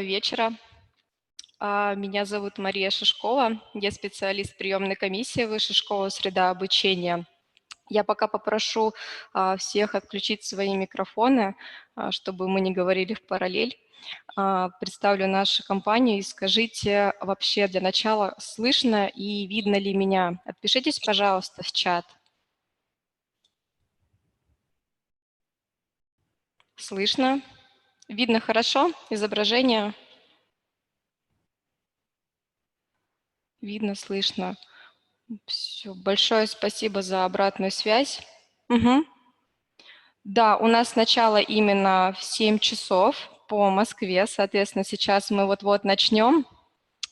Вечера. Меня зовут Мария Шишкова. Я специалист приемной комиссии Высшей школы «Среда обучения». Я пока попрошу всех отключить свои микрофоны, чтобы мы не говорили в параллель. Представлю нашу компанию и скажите вообще для начала, слышно и видно ли меня. Отпишитесь, пожалуйста, в чат. Слышно? Видно хорошо изображение? Видно, слышно. Все, большое спасибо за обратную связь. Мгм. Да, у нас начало именно в 7 часов по Москве, соответственно, сейчас мы вот-вот начнем.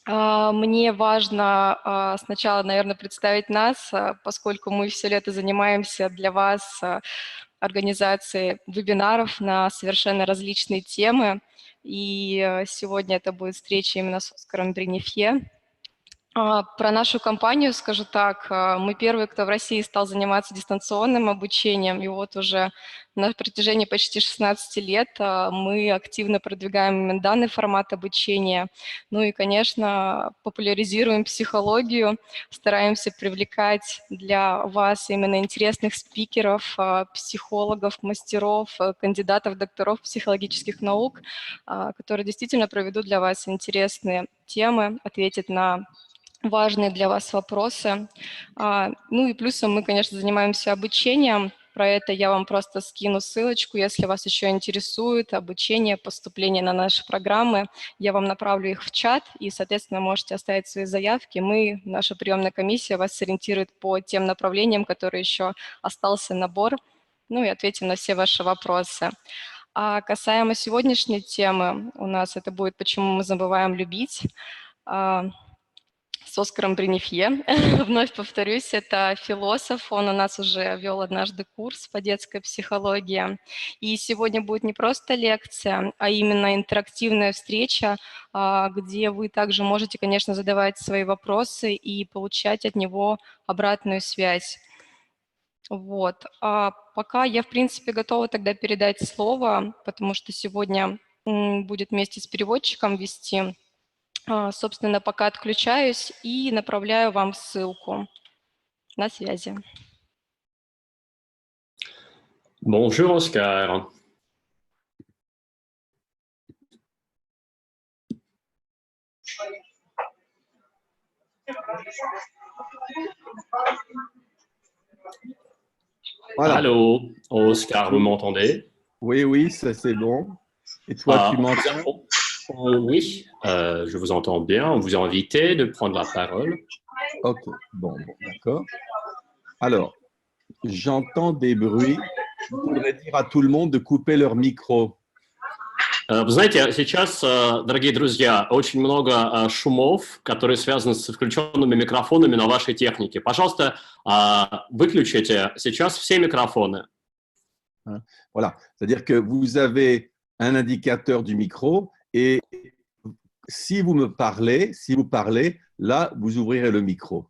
Мне важно сначала, наверное, представить нас, поскольку мы все лето занимаемся для вас организацией вебинаров на совершенно различные темы. И сегодня это будет встреча именно с Оскаром Бринефье. Про нашу компанию скажу так. Мы первые, кто в России стал заниматься дистанционным обучением, и вот уже на протяжении почти 16 лет мы активно продвигаем именно данный формат обучения. Ну и, конечно, популяризируем психологию, стараемся привлекать для вас именно интересных спикеров, психологов, мастеров, кандидатов, докторов психологических наук, которые действительно проведут для вас интересные темы, ответят на важные для вас вопросы. Ну и плюсом мы, конечно, занимаемся обучением. Про это я вам просто скину ссылочку, если вас еще интересует обучение, поступление на наши программы. Я вам направлю их в чат, и, соответственно, можете оставить свои заявки. Мы, наша приемная комиссия, вас сориентирует по тем направлениям, которые еще остался набор, ну и ответим на все ваши вопросы. А касаемо сегодняшней темы, у нас это будет «Почему мы забываем любить», с Оскаром Бринефье. Вновь повторюсь, это философ, он у нас уже вел однажды курс по детской психологии. И сегодня будет не просто лекция, а именно интерактивная встреча, где вы также можете, конечно, задавать свои вопросы и получать от него обратную связь. Вот. Пока я, в принципе, готова тогда передать слово, потому что сегодня будет вместе с переводчиком вести. Собственно, пока отключаюсь и направляю вам ссылку. На связи. Bonjour Oscar. Voilà. Allô, Oscar, vous m'entendez? Oui, oui, ça c'est bon. Et toi, tu m'entends? Oui, je vous entends bien. On vous a invité de prendre la parole. Ok, bon, d'accord. Alors, j'entends des bruits. Je voudrais dire à tout le monde de couper leur micro. Вы знаете, сейчас, дорогие друзья, очень много шумов, которые связаны с включенными микрофонами на вашей технике. Пожалуйста, выключите сейчас все микрофоны. Voilà, c'est-à-dire que vous avez un indicateur du micro et si vous parlez, là, vous ouvrirez le micro.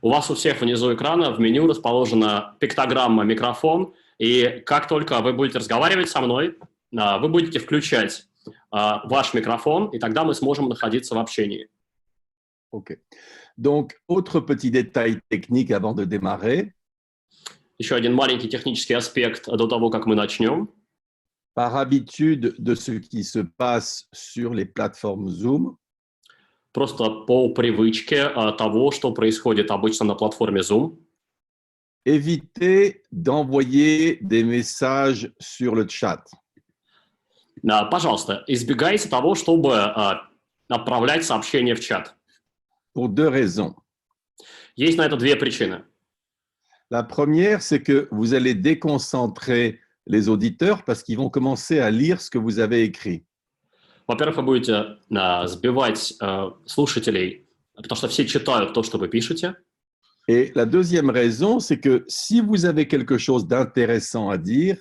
У вас у всех внизу экрана в меню расположена пиктограмма «Микрофон», и как только вы будете разговаривать со мной, вы будете включать ваш микрофон, и тогда мы сможем находиться в общении. Ok. Donc, autre petit détail technique avant de démarrer. Еще один маленький технический аспект до того, как мы начнем. Par habitude de ce qui se passe sur les plateformes Zoom, Просто по привычке того, что происходит обычно на платформе Zoom. évitez d'envoyer des messages sur le chat. Пожалуйста, избегайте того, чтобы отправлять сообщения в чат. Pour deux raisons. Есть на это две причины. La première, c'est que vous allez déconcentrer les auditeurs parce qu'ils vont commencer à lire ce que vous avez écrit. Во-первых, вы будете сбивать слушателей, потому что все читают то, что вы пишете. Et la deuxième raison, c'est que si vous avez quelque chose d'intéressant à dire,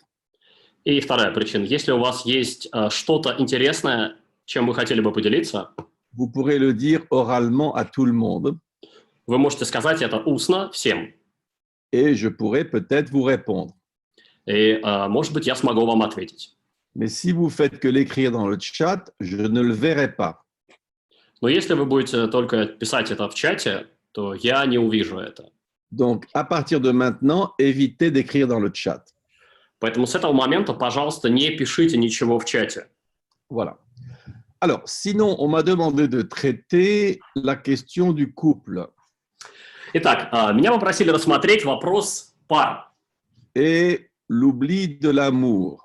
И вторая причина. Если у вас есть что-то интересное, чем вы хотели бы поделиться, vous pourrez le dire oralement à tout le monde вы можете сказать это устно всем. et je pourrai peut-être vous répondre. И, может быть, я смогу вам ответить. Mais si vous faites que l'écrire dans le chat, je ne le verrai pas. Но если вы будете только писать это в чате, то я не увижу это. Donc, à partir de maintenant, évitez d'écrire dans le chat. Поэтому с этого момента, пожалуйста, не пишите ничего в чате. Voilà. Alors, sinon, on m'a demandé de traiter la question du couple Итак, меня попросили рассмотреть вопрос пар et l'oubli de l'amour.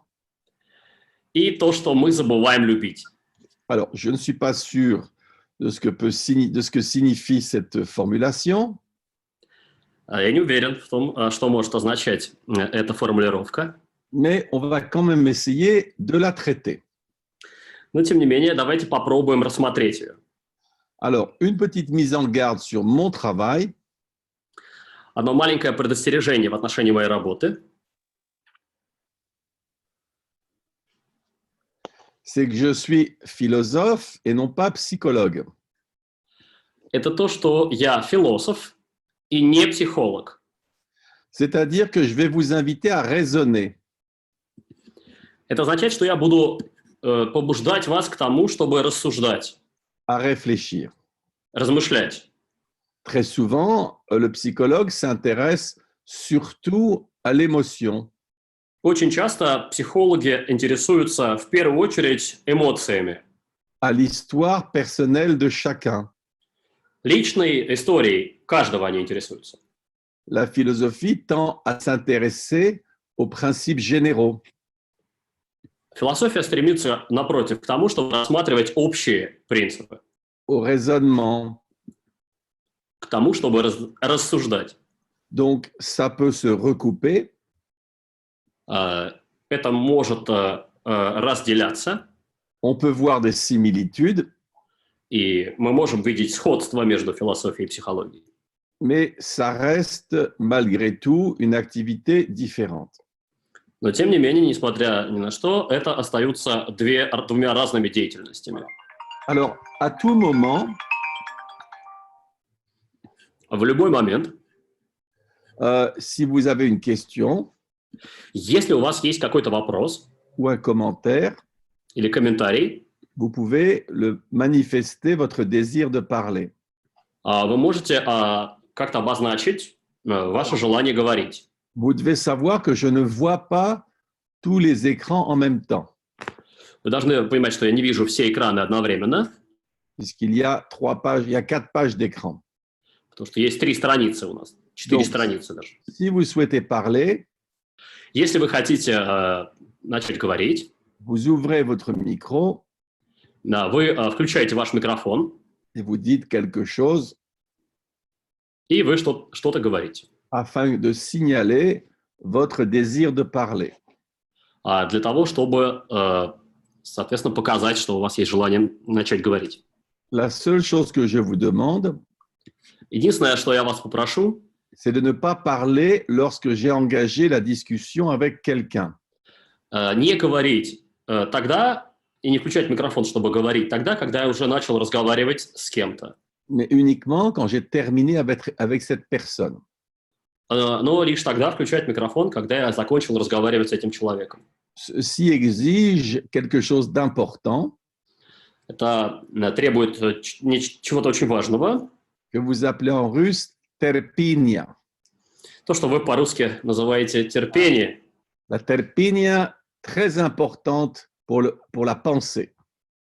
и то, что мы забываем любить. Alors, je ne suis pas sûr de ce que signifie cette formulation, Я не уверен в том, что может означать эта формулировка. mais on va quand même essayer de la traiter. Но, тем не менее, давайте попробуем рассмотреть ее. Alors, une petite mise en garde sur mon travail. Одно маленькое предостережение в отношении моей работы. C'est que je suis philosophe et non pas psychologue. Это то, что я философ и не психолог. C'est-à-dire que je vais vous inviter à raisonner. Это означает, что я буду побуждать вас к тому, чтобы рассуждать, à réfléchir. размышлять. Très souvent, le psychologue s'intéresse surtout à l'émotion. Очень часто психологи интересуются в первую очередь эмоциями, à l'histoire personnelle de chacun. личной историей каждого они интересуются. La philosophie tend à s'intéresser aux principes généraux. Философия стремится, напротив, к тому, чтобы рассматривать общие принципы, au raisonnement. к тому, чтобы рассуждать. Donc, ça peut se recouper. Это может разделяться. On peut voir des similitudes. И мы можем видеть сходство между философией и психологией. Mais ça reste malgré tout une activité différente. Но, тем не менее, несмотря ни на что, это остаются двумя разными деятельностями. Alors, à tout moment, В любой момент, si vous avez une question если у вас есть какой-то вопрос ou un commentaire, или комментарий, vous pouvez le manifester votre désir de parler. вы можете как-то обозначить ваше желание говорить. Vous devez savoir que je ne vois pas tous les écrans en même temps, Вы должны понимать, что я не вижу все экраны одновременно, puisqu'il y a 4 pages d'écran. потому что есть 3 страницы у нас, 4 Donc, страницы даже. Si vous souhaitez parler, Если вы хотите начать говорить, vous ouvrez votre micro вы включаете ваш микрофон, et vous dites quelque chose и вы что-то говорите. afin de signaler votre désir de parler. Для того, чтобы, соответственно, показать, что у вас есть желание начать говорить. La seule chose que je vous demande, Единственное, что я вас попрошу, c'est de ne pas parler lorsque j'ai engagé la discussion avec quelqu'un. не говорить тогда и не включать микрофон, чтобы говорить тогда, когда я уже начал разговаривать с кем-то. Mais uniquement quand j'ai terminé avec cette personne. Но лишь тогда включать микрофон, когда я закончил разговаривать с этим человеком. Ceci exige quelque chose d'important Это требует чего-то очень важного, que vous appelez en russe terpinia. то, что вы по-русски называете терпение. La terpinia, très importante pour la pensée.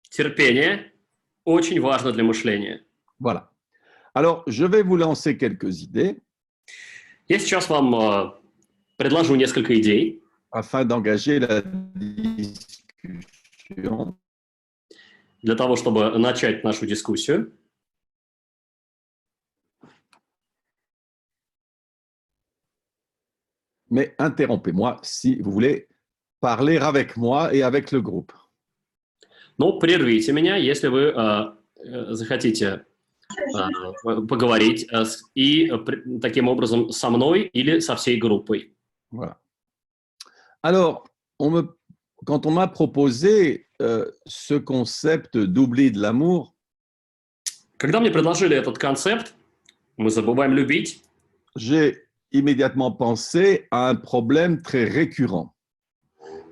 Терпение очень важно для мышления. Voilà. Alors, je vais vous lancer quelques idées Я сейчас вам предложу несколько идей, afin d'engager la discussion. для того, чтобы начать нашу дискуссию. Mais interrompez-moi si vous voulez parler avec moi et avec le groupe. Но прервите меня, если вы захотите поговорить и таким образом со мной или со всей группой. Voilà. Alors, quand on m'a proposé ce concept d'oubli de l'amour, Когда мне предложили этот концепт, мы забываем любить, j'ai immédiatement pensé à un problème très récurrent.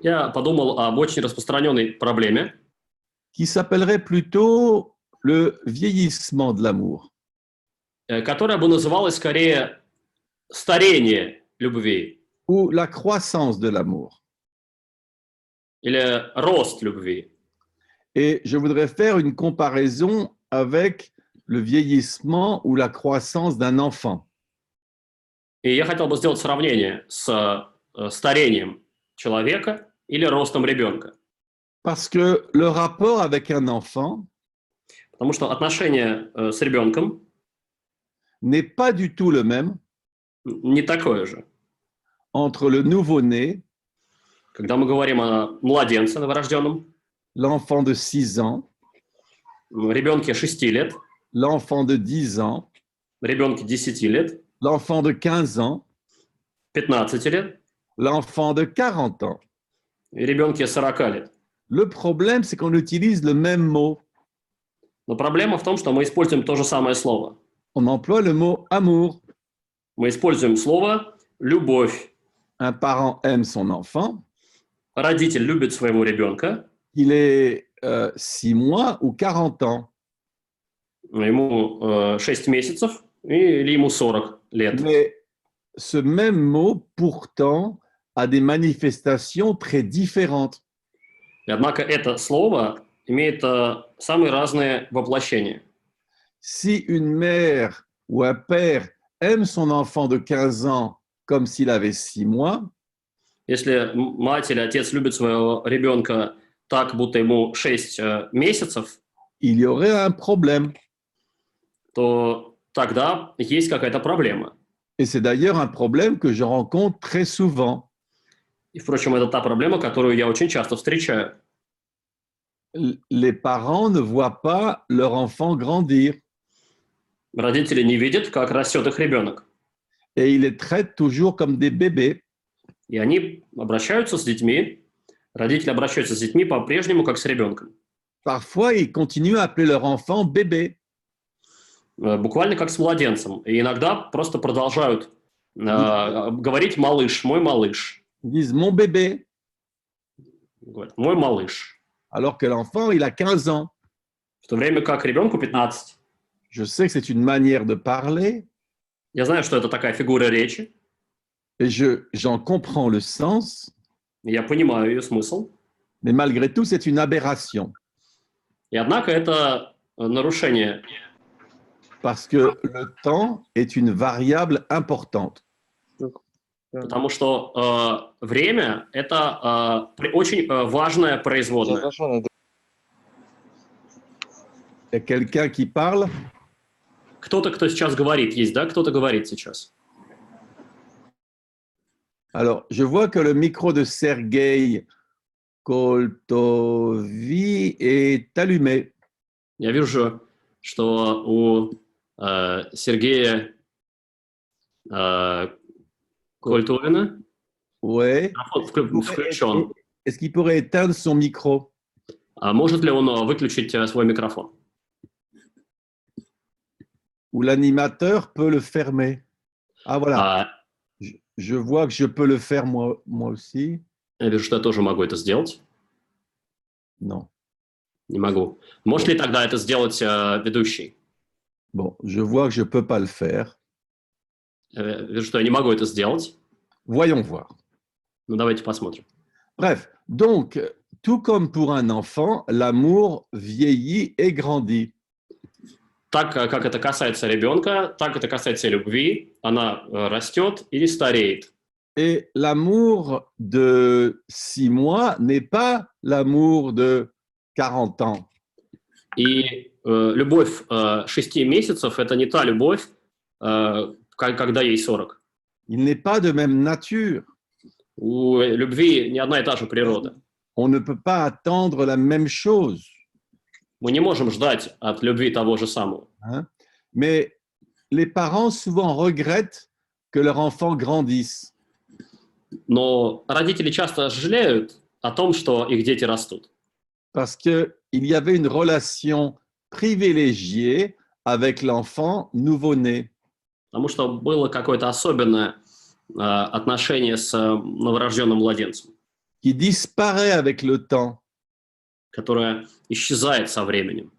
я подумал об очень распространенной проблеме, qui s'appellerait plutôt le vieillissement de l'amour. которая бы называлась скорее старение любви Ou la croissance de l'amour. или рост любви. Et je voudrais faire une comparaison avec le vieillissement ou la croissance d'un enfant. И я хотел бы сделать сравнение с старением человека или ростом ребенка. Parce que le rapport avec un enfant Потому что отношение с ребенком n'est pas du tout le même не такое же. entre le nouveau-né, Когда мы говорим о младенце новорожденном, l'enfant de 6 ans, ребенке 6 лет, l'enfant de 10 ans, ребенке 10 лет, l'enfant de 15 ans, 15 лет l'enfant de 40 ans. и ребенке 40 лет. Le problème, c'est qu'on utilise le même mot. Но проблема в том, что мы используем то же самое слово. On emploie le mot amour. Мы используем слово «любовь». Un parent aime son enfant, Родитель любит своего ребенка, il est 6 mois ou 40 ans. ему 6 месяцев или ему 40 лет. Mais ce même mot, pourtant, a des manifestations très différentes. И однако это слово имеет самые разные воплощения. Si une mère ou un père aime son enfant de 15 ans comme s'il avait 6 mois, Если мать или отец любит своего ребенка так, будто ему 6 месяцев, il y aurait un problème. то тогда есть какая-то проблема. Et c'est d'ailleurs un problème que je rencontre très souvent. И, впрочем, это та проблема, которую я очень часто встречаю. Les parents ne voient pas leur enfant grandir Родители не видят, как растет их ребенок. et ils les traitent toujours comme des bébés. И они обращаются с детьми, родители обращаются с детьми по-прежнему, как с ребенком. Parfois, ils continuent à appeler leur enfant bébé. Буквально как с младенцем. И иногда просто продолжают говорить «малыш», «мой малыш». Ils disent mon bébé, Говорят, «мой малыш». alors que l'enfant, il a 15 ans. В то время как ребенку 15. Je sais que c'est une manière de parler Я знаю, что это такая фигура речи. et j'en comprends le sens, Я понимаю ее смысл. mais malgré tout, c'est une aberration И однако это нарушение, parce que le temps est une variable importante. потому что время – это очень важное производное. Il y a quelqu'un qui parle. Кто-то, кто сейчас говорит, есть, да? Кто-то говорит сейчас. Alors, je vois que le micro de Sergueï Koltovi est allumé. Я вижу, что у Сергея Кольтовина Ouais. микрофон включен. Est-ce qu'il pourrait éteindre son micro? А может ли он выключить свой микрофон? Ou l'animateur peut le fermer? Ah, voilà. Je vois que je peux le faire moi aussi. Я вижу, что я тоже могу это сделать. Non. Не могу. Может ли тогда это сделать ведущий? Bon, je vois que je ne peux pas le faire. Вижу, что я не могу это сделать. Voyons voir. Ну, давайте посмотрим. Bref, donc, tout comme pour un enfant, l'amour vieillit et grandit. Так, как это касается ребенка, так это касается любви. Она растет или стареет. Et l'amour de 6 mois n'est pas l'amour de 40 ans. И любовь 6 месяцев – это не та любовь, когда ей 40. Il n'est pas de même nature. У любви не одна и та же природа. On ne peut pas attendre la même chose. Мы не можем ждать от любви того же самого. Hein? Mais les parents souvent regrettent que leur enfant grandisse. Но родители часто жалеют о том, что их дети растут. Parce qu'il y avait une relation privilégiée avec l'enfant nouveau-né. Потому что было какое-то особенное отношение с новорожденным младенцем. Qui qui disparaît avec le temps которая исчезает со временем,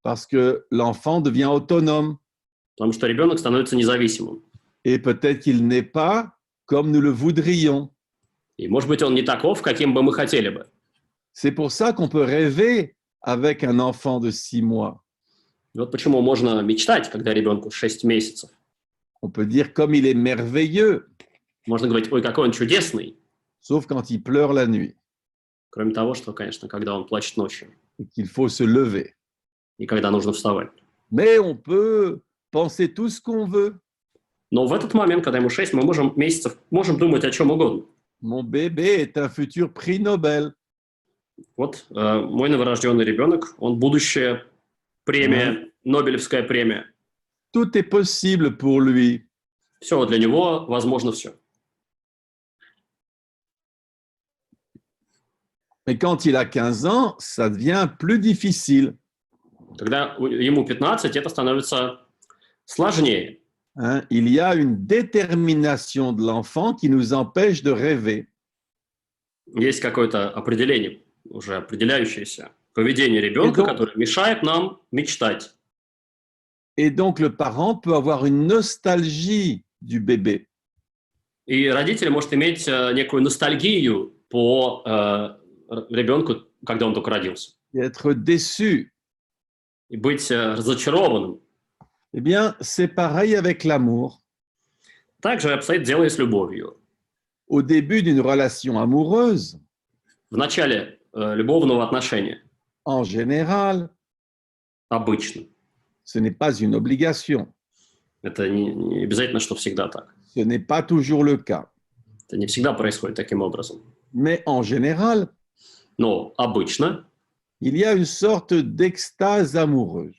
parce que l'enfant devient autonome потому что ребенок становится независимым. et peut-être qu'il n'est pas comme nous le voudrions. И, может быть, он не таков, каким бы мы хотели бы. C'est pour ça qu'on peut rêver avec un enfant de 6 mois. И вот почему можно мечтать, когда ребенку 6 месяцев. On peut dire comme il est merveilleux, Можно говорить, ой, какой он чудесный, sauf quand il pleure la nuit кроме того, что, конечно, когда он плачет ночью et qu'il faut se lever. и когда нужно вставать. Mais on peut penser tout ce qu'on veut. Но в этот момент, когда ему 6 месяцев, можем думать о чем угодно. Mon bébé est un futur prix Nobel. Вот мой новорожденный ребенок, он будущая премия, Нобелевская премия. Tout est possible pour lui. Все, для него возможно все. Mais quand il a 15 ans, ça devient plus difficile. Когда ему 15, это становится сложнее. Hein, il y a une détermination de l'enfant qui nous empêche de rêver. Есть какое-то определение, уже определяющееся поведение ребенка, donc- которое мешает нам мечтать. Et donc, le parent peut avoir une nostalgie du bébé. И родитель может иметь некую ностальгию по ребенку, когда он только родился. Et être déçu. И быть разочарованным. Eh bien, c'est pareil avec l'amour. Также обстоит дело и с любовью. Au début d'une relation amoureuse, В начале любовного отношения en général, обычно. ce n'est pas une obligation. Это не обязательно, что всегда так. Ce n'est pas toujours le cas. Это не всегда происходит таким образом. Mais en général, Но обычно il y a une sorte d'extase amoureuse.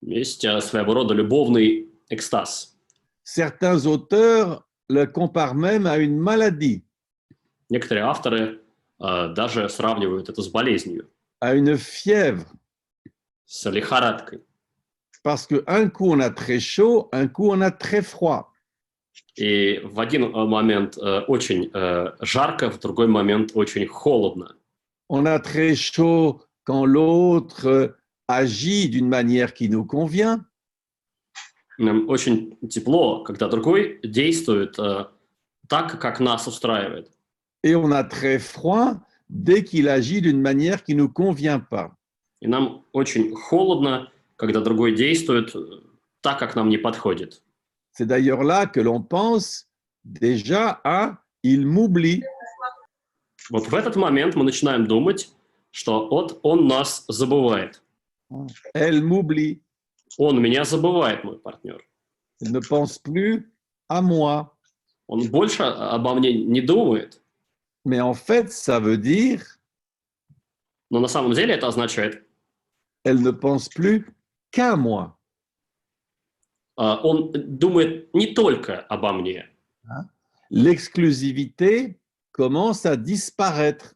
есть своего рода любовный экстаз. Certains auteurs le comparent même à une maladie, Некоторые авторы даже сравнивают это с болезнью, à une fièvre, с лихорадкой. parce qu'un coup on a très chaud, un coup on a très froid. И в один момент очень жарко, в другой момент очень холодно. On a très chaud quand l'autre agit d'une manière qui nous convient, Нам очень тепло, когда другой действует так, как нас устраивает. et on a très froid dès qu'il agit d'une manière qui ne nous convient pas. И нам очень холодно, когда другой действует так, как нам не подходит. C'est d'ailleurs là que l'on pense déjà à « il m'oublie ». Вот в этот момент мы начинаем думать, что вот он нас забывает. Elle m'oublie. Он меня забывает, мой партнер. Elle ne pense plus à moi. Он больше обо мне не думает. Mais en fait, ça veut dire Но на самом деле это означает, elle ne pense plus qu'à moi. он думает не только обо мне. L'exclusivité commence à disparaître.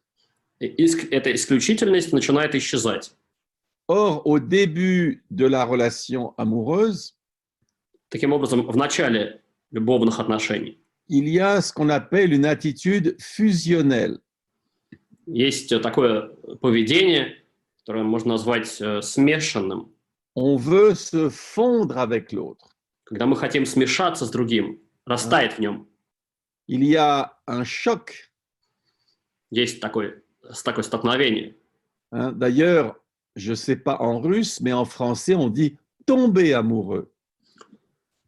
Эта исключительность начинает исчезать. Or, au début de la relation amoureuse, Таким образом, в начале любовных отношений il y a ce qu'on appelle une attitude fusionnelle. есть такое поведение, которое можно назвать смешанным, On veut se fondre avec l'autre. когда мы хотим смешаться с другим, растаять в нем. Il y a un choc. Есть такое столкновение. Hein. D'ailleurs, je ne sais pas en russe, mais en français, on dit tomber amoureux.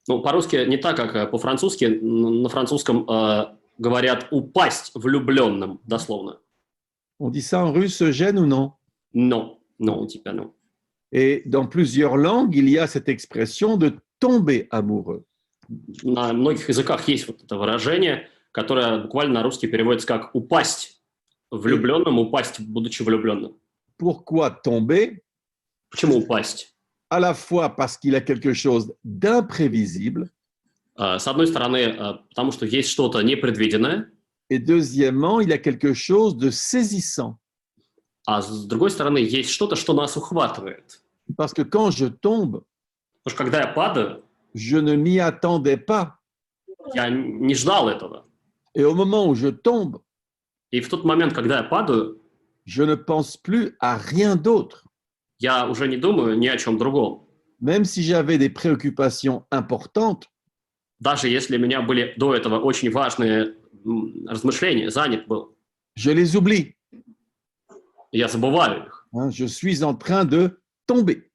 Ну, по-русски не так, как по-французски. На французском говорят «упасть влюбленным», дословно. On dit ça en russe, Eugène, ou non? Non, non, типа non. Et dans plusieurs langues, il y a cette expression de tomber amoureux. На многих языках есть вот это выражение, которое буквально на русский переводится как «упасть влюбленным», «упасть, будучи влюбленным». Pourquoi tomber? Почему упасть? À la fois parce qu'il y a quelque chose d'imprévisible, С одной стороны, потому что есть что-то непредвиденное, et deuxièmement, il y a quelque chose de saisissant. а с другой стороны, есть что-то, что нас ухватывает. Parce que quand je tombe, Потому что когда я падаю, je ne m'y attendais pas. я не ждал этого. Et au moment où je tombe, И в тот момент, когда я падаю, je ne pense plus à rien d'autre. я уже не думаю ни о чем другом. Même si j'avais des préoccupations importantes, Даже если у меня были до этого очень важные размышления, занят был, je les oublie. я забываю их. Hein, je suis en train de tomber.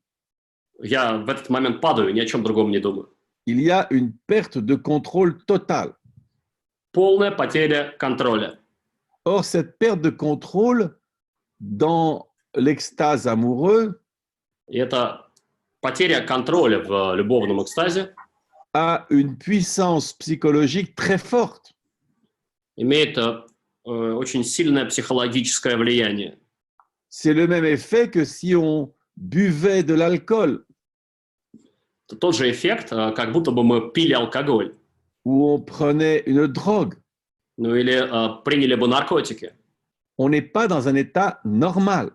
Я в этот момент падаю, ни о чем другом не думаю. Il y a une perte de contrôle totale. Полная потеря контроля. Or, cette perte de contrôle dans l'extase amoureux И это потеря контроля в любовном экстазе a une puissance psychologique très forte. имеет очень сильное психологическое влияние. C'est le même effet que si on buvait de l'alcool Это тот же эффект, как будто бы мы пили алкоголь, ou on prenait une drogue. ну или приняли бы наркотики. On n'est pas dans un état normal.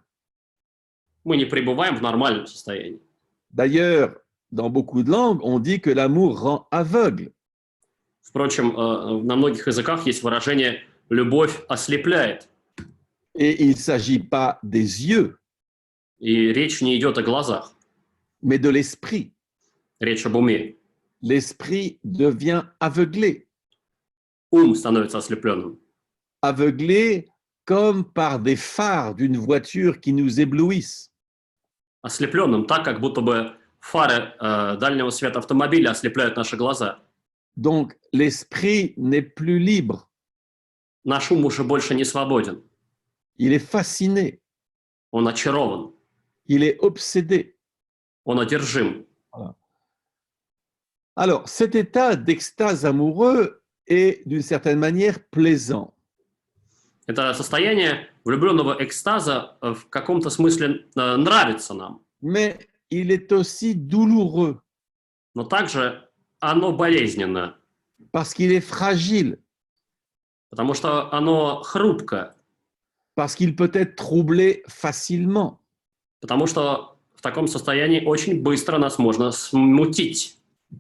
Мы не пребываем в нормальном состоянии. D'ailleurs, dans beaucoup de langues, on dit que l'amour rend aveugle. Впрочем, на многих языках есть выражение «любовь ослепляет». Et il ne s'agit pas des yeux, И речь не идет о глазах, mais de l'esprit. речь об уме. L'esprit devient aveuglé. Ум становится ослепленным. Aveuglé comme par des phares d'une voiture qui nous éblouissent. Ослепленным так, как будто бы фары дальнего света автомобиля ослепляют наши глаза. Donc, l'esprit n'est plus libre. Наш ум уже больше не свободен. Il est fasciné. Он очарован. Il est obsédé. Он одержим. Alors, cet état d'extase amoureux est d'une certaine manière plaisant. Это состояние влюбленного экстаза в каком-то смысле нравится нам. Mais il est aussi douloureux Но также оно болезненно, parce qu'il est fragile, потому что оно хрупко, parce qu'il peut être troublé facilement. потому что в таком состоянии очень быстро нас можно смутить.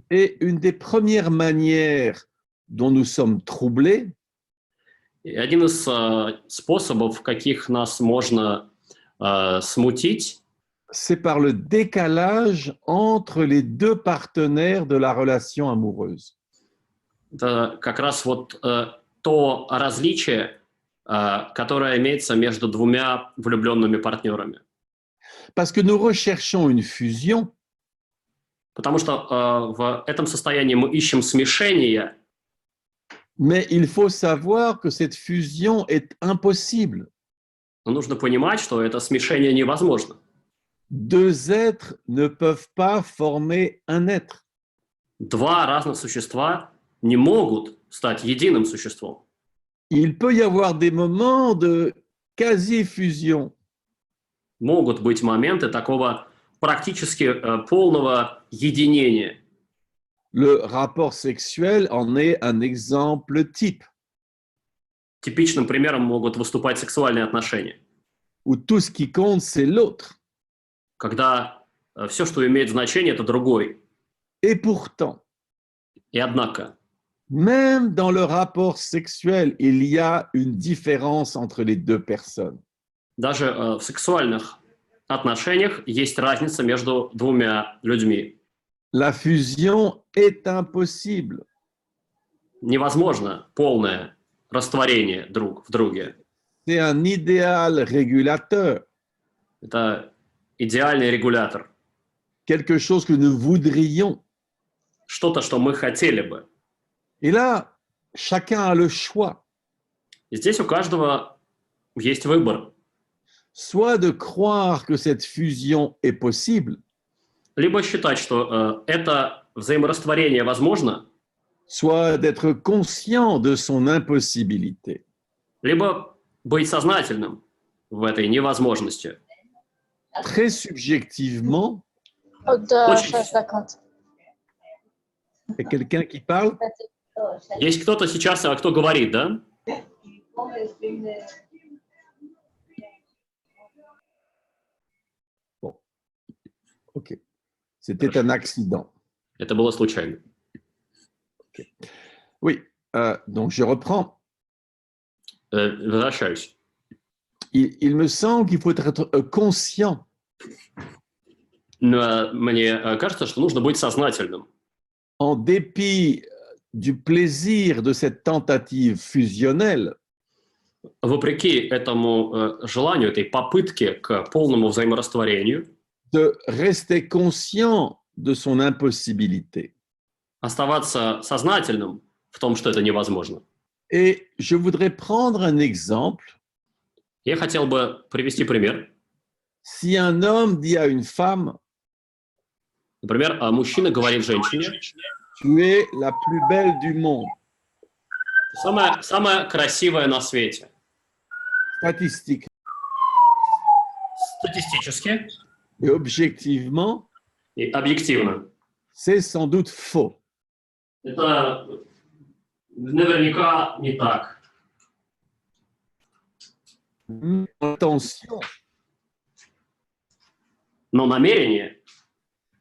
Et une des premières manières dont nous sommes troublés, И один из способов, в каких нас можно смутить, c'est par le décalage entre les deux partenaires de la relation amoureuse. это как раз вот то различие, которое имеется между двумя влюбленными партнерами. Parce que nous recherchons une fusion, Потому что в этом состоянии мы ищем смешение, mais il faut savoir que cette fusion est impossible. но нужно понимать, что это смешение невозможно. Deux êtres ne peuvent pas former un être. Два разных существа не могут стать единым существом. Il peut y avoir des moments de quasi-fusion, Могут быть моменты такого практически полного единения. le rapport sexuel en est un exemple type, Типичным примером могут выступать сексуальные отношения, où tout ce qui compte, c'est l'autre. когда все, что имеет значение, это другой. Et pourtant, И однако, même dans le rapport sexuel, il y a une différence entre les deux personnes. даже в сексуальных отношениях есть разница между двумя людьми. La fusion est impossible. Невозможно полное растворение друг в друге. C'est un idéal régulateur, Это идеальный регулятор. quelque chose que nous voudrions. Что-то, что мы хотели бы. Et là, chacun a le choix, И здесь у каждого есть выбор. soit de croire que cette fusion est possible, Либо считать, что это взаиморастворение возможно, soit d'être conscient de son impossibilité. либо быть сознательным в этой невозможности. Très subjectivement, Очень. 6:50. il y a quelqu'un qui parle. Есть кто-то сейчас, кто говорит, да? Bon, ok. C'était un accident. Это было случайно. Oui, donc je reprends. Возвращаюсь. Il me semble qu'il faut être conscient Но мне кажется, что нужно быть сознательным. en dépit du plaisir de cette tentative fusionnelle, Вопреки этому желанию, этой попытке к полному взаиморастворению, de rester conscient de son impossibilité. оставаться сознательным в том, что это невозможно. Et je voudrais prendre un exemple. Я хотел бы привести пример. Si un homme dit à une femme, Например, мужчина говорит женщине: tu es la plus belle du monde, самая красивая на свете. statistiquement Статистически et objectivement, и объективно. c'est sans doute faux. Это наверняка не так. Attention, Но намерение,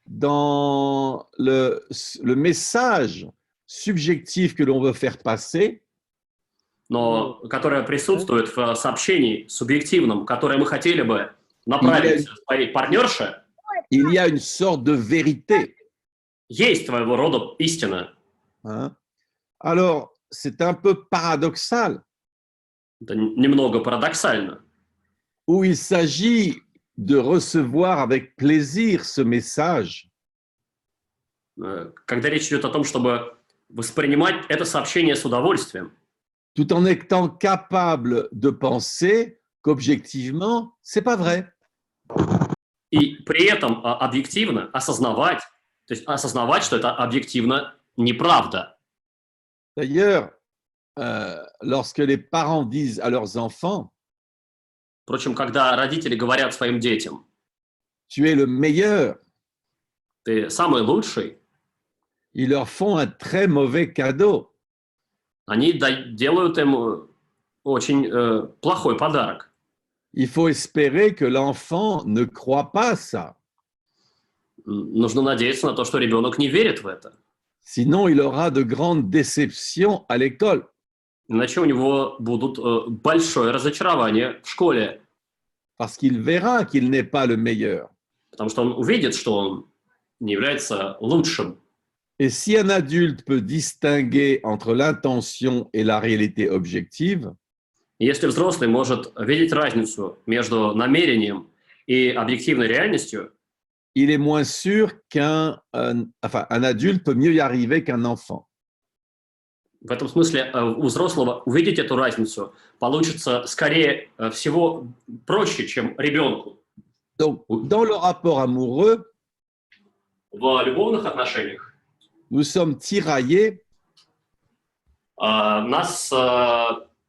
dans le message subjectif que l'on veut faire passer, которое присутствует в сообщении субъективном, которое мы хотели бы направить своей партнерше, il y a une sorte de vérité. есть своего рода истина. Hein? Alors, c'est un peu paradoxal, Это немного парадоксально. où il s'agit de recevoir avec plaisir ce message, Когда речь идет о том, чтобы воспринимать это сообщение с удовольствием, tout en étant capable de penser qu'objectivement, c'est pas vrai. и при этом объективно осознавать, то есть осознавать, что это объективно неправда. D'ailleurs, lorsque les parents disent à leurs enfants, Впрочем, когда родители говорят своим детям: tu es le meilleur, ты самый лучший, ils leur font un très mauvais cadeau. они делают им очень плохой подарок. Il faut espérer que l'enfant ne croit pas ça. Нужно надеяться на то, что ребенок не верит в это. Sinon, il aura de grandes déceptions à l'école. Иначе у него будут большое разочарование в школе. Parce qu'il verra qu'il n'est pas le meilleur. Потому что он увидит, что он не является лучшим. Et si un adulte peut distinguer entre l'intention et la réalité objective, И если взрослый может видеть разницу между намерением и объективной реальностью, il est moins sûr un adulte peut mieux y arriver qu'un enfant. в этом смысле у взрослого увидеть эту разницу получится, скорее всего, проще, чем ребенку. Donc, dans le rapport amoureux, В любовных отношениях nous sommes tiraillés нас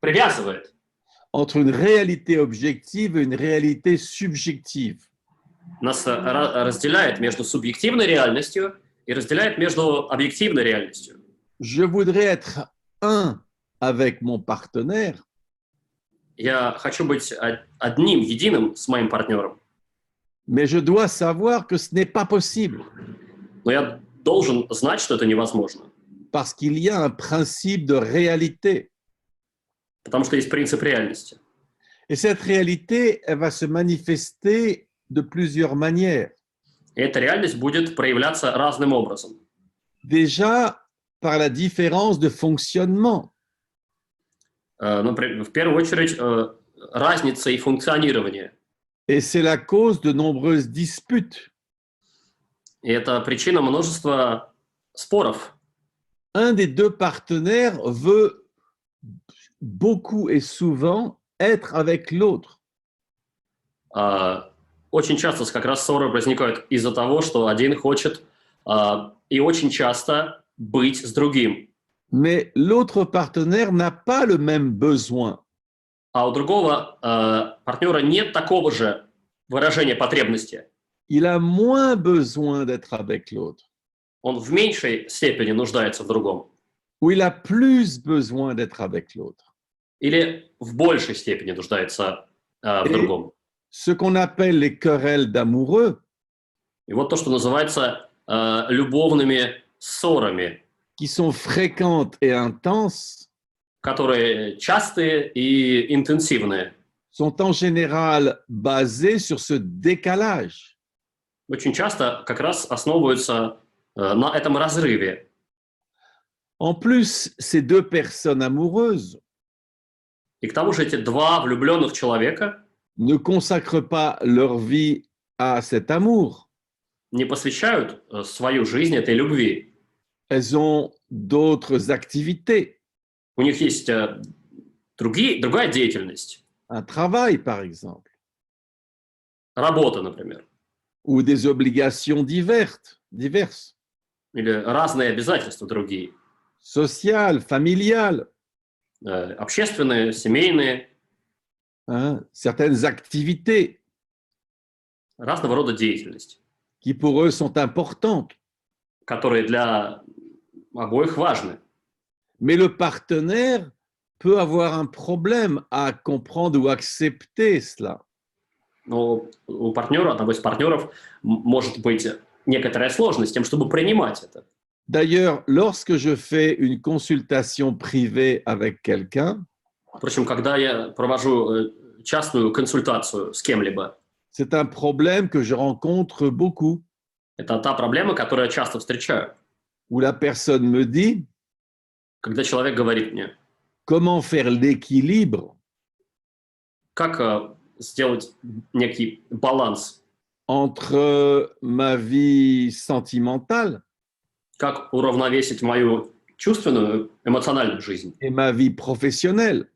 привязывает entre une réalité objective et une réalité subjective. нас разделяет между субъективной реальностью и разделяет между объективной реальностью. Je voudrais être un avec mon partenaire, Я хочу быть одним, единым с моим партнером, mais je dois savoir que ce n'est pas possible, но я должен знать, что это невозможно, parce qu'il y a un principe de réalité. потому что есть принцип реальности. Et cette réalité, elle va se manifester de plusieurs manières. И эта реальность будет проявляться разным образом. Déjà, par la différence de fonctionnement. В первую очередь, разница и функционирование. Et c'est la cause de nombreuses disputes. И это причина множества споров. Un des deux partenaires veut beaucoup et souvent être avec l'autre. Очень часто как раз ссоры возникают из-за того, что один хочет и очень часто быть с другим. Mais l'autre partenaire n'a pas le même besoin. А у другого партнера нет такого же выражения потребности. Il a moins besoin d'être avec l'autre. Он в меньшей степени нуждается в другом. Ou il a plus besoin d'être avec l'autre. Или в большей степени нуждается в другом. Ce qu'on appelle les querelles d'amoureux, И вот то, что называется любовными ссорами, qui sont fréquentes et intenses, которые частые и интенсивные, sont en général basés sur ce décalage. очень часто как раз основываются на этом разрыве. En plus, ces deux personnes amoureuses И к тому же эти два влюбленных человека ne consacrent pas leur vie à cet amour. не посвящают свою жизнь этой любви. Elles ont d'autres activités, У них есть другая деятельность, un travail par exemple, работа, например, ou des obligations diverses, или разные обязательства другие, sociales, familiales, общественные, семейные, hein, certaines activités разного рода деятельность, qui pour eux sont importantes. которые для обоих важны. Mais le partenaire peut avoir un problème à comprendre ou accepter cela. Но у партнера, одного из партнеров, может быть некоторая сложность с тем, чтобы принимать это. D'ailleurs, lorsque je fais une consultation privée avec quelqu'un, Впрочем, когда я провожу частную консультацию с кем-либо, c'est un problème que je rencontre beaucoup, это та проблема, которую я часто встречаю. où la personne me dit Когда человек говорит мне, comment faire l'équilibre как сделать некий баланс, entre ma vie sentimentale как уравновесить мою чувственную, эмоциональную жизнь et ma vie professionnelle.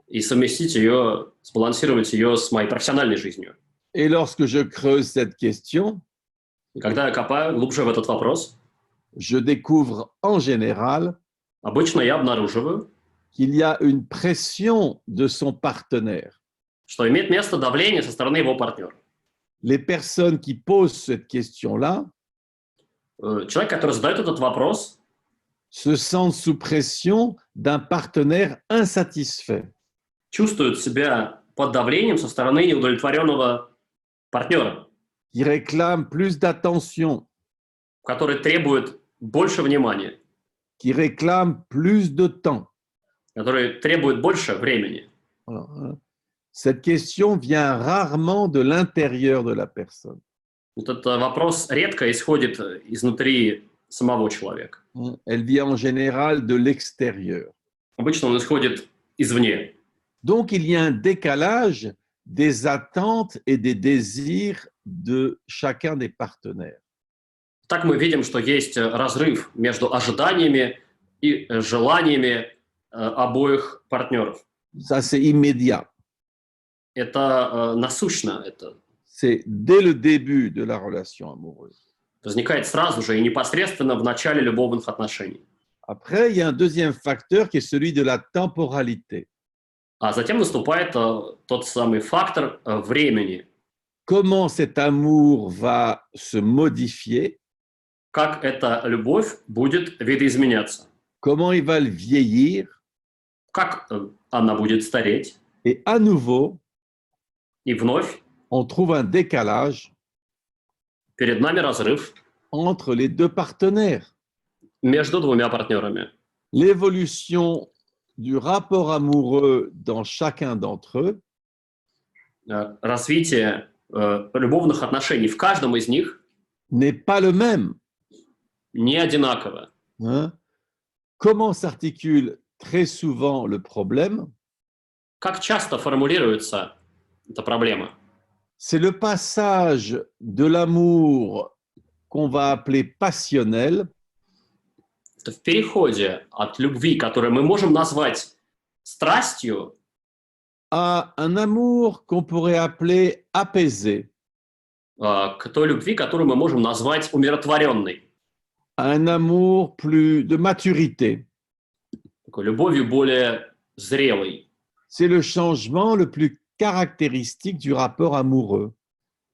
и совместить ее, сбалансировать ее с моей профессиональной жизнью. Et lorsque je creuse cette question, И когда я копаю глубже в этот вопрос, je découvre en général обычно я обнаруживаю, qu'il y a une pression de son partenaire. что имеет место давление со стороны его партнера. Les personnes qui posent cette question-là Человек, который задает этот вопрос, se sentent sous pression d'un partenaire insatisfait. чувствует себя под давлением со стороны неудовлетворенного партнера, Qui réclame plus d'attention, который требует больше внимания, qui réclame plus de temps. который требует больше времени. Voilà, hein. Cette question vient rarement de l'intérieur de la personne. Этот вопрос редко исходит изнутри самого человека. Hein. Elle vient en général de l'extérieur. Обычно он исходит извне. Donc, il y a un décalage des attentes et des désirs de chacun des partenaires. Так мы видим, что есть разрыв между ожиданиями и желаниями обоих партнеров. Ça, c'est immédiat. Это насущно, это C'est dès le début de la relation amoureuse. возникает сразу же и непосредственно в начале любовных отношений. Après, il y a un deuxième facteur qui est celui de la temporalité. А затем наступает тот самый фактор времени. Comment cet amour va se modifier, Как эта любовь будет видоизменяться. comment il va le vieillir, Как она будет стареть. et à nouveau, И вновь on trouve un décalage перед нами разрыв entre les deux partenaires. между двумя партнерами. L'évolution du rapport amoureux dans chacun d'entre eux Развитие любовных отношений в каждом из них n'est pas le même. не одинаково. Hein? Comment s'articule très souvent le problème? Как часто формулируется эта проблема? C'est le passage de l'amour qu'on va appeler passionnel Это в переходе от любви, которую мы можем назвать страстью, à un amour qu'on pourrait appeler apaisé, к той любви, которую мы можем назвать умиротворенной, à un amour plus de maturité. такой любовью более зрелой. C'est le changement le plus caractéristique du rapport amoureux.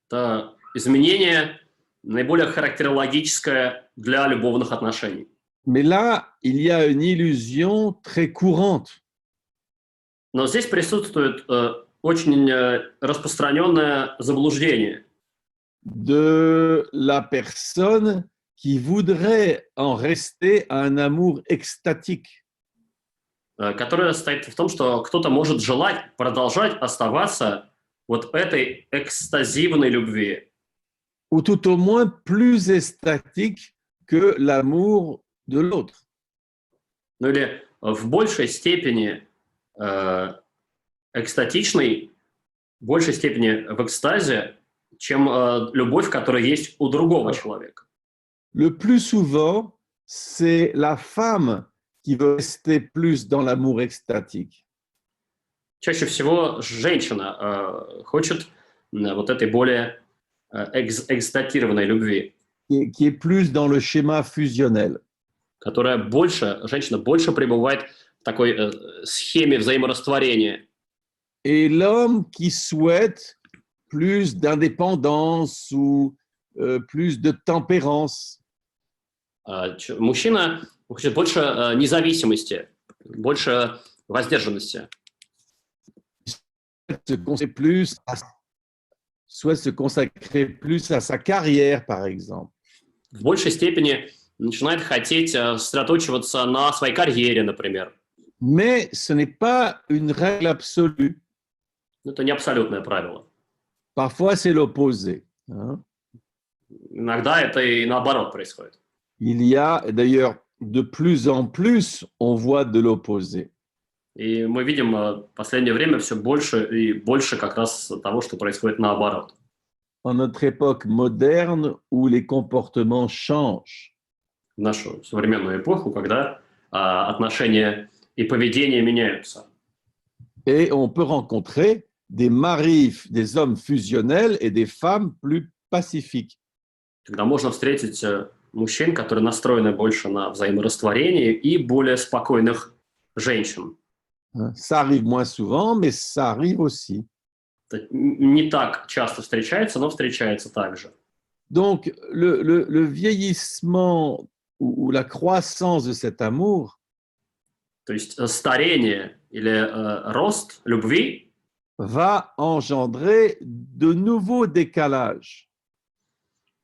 Это изменение наиболее характерологическое для любовных отношений. Mais là, il y a une illusion très courante. Но здесь присутствует очень распространенное заблуждение De la personne qui voudrait en rester à un amour extatique. которая состоит в том, что кто-то может желать продолжать оставаться вот этой экстазивной любви, ou tout au moins plus extatique que l'amour de l'autre. ну или в большей степени экстатичной, в большей степени в экстазе, чем любовь, которая есть у другого человека. Le plus souvent, c'est la femme qui veut rester plus dans l'amour extatique. Чаще всего женщина хочет вот этой более экстатированной любви, Qui est plus dans le schéma fusionnel. которая больше, женщина больше пребывает в такой схеме взаиморастворения. Et l'homme qui souhaite plus d'indépendance ou plus de tempérance. Мужчина хочет больше независимости, больше воздержанности. Souhaite se consacrer plus à sa carrière, par exemple. В большей степени начинает хотеть сосредоточиваться на своей карьере, например. Mais ce n'est pas une règle absolue. Это не абсолютное правило. Parfois, c'est l'opposé. Hein? Иногда это и наоборот происходит. Il y a, d'ailleurs, de plus en plus, on voit de l'opposé. И мы видим в последнее время все больше и больше как раз того, что происходит наоборот. En notre époque moderne où les comportements changent, В нашу современную эпоху, когда отношения и поведение меняются. et on peut rencontrer des maris, des hommes fusionnels et des femmes plus pacifiques. Когда можно встретить мужчин, которые настроены больше на взаиморастворение, и более спокойных женщин. Hein? Ça arrive moins souvent, mais ça arrive aussi. Это не так часто встречается, но встречается также. Donc, le vieillissement ou la croissance de cet amour То есть старение или рост любви va engendrer de nouveaux décalages.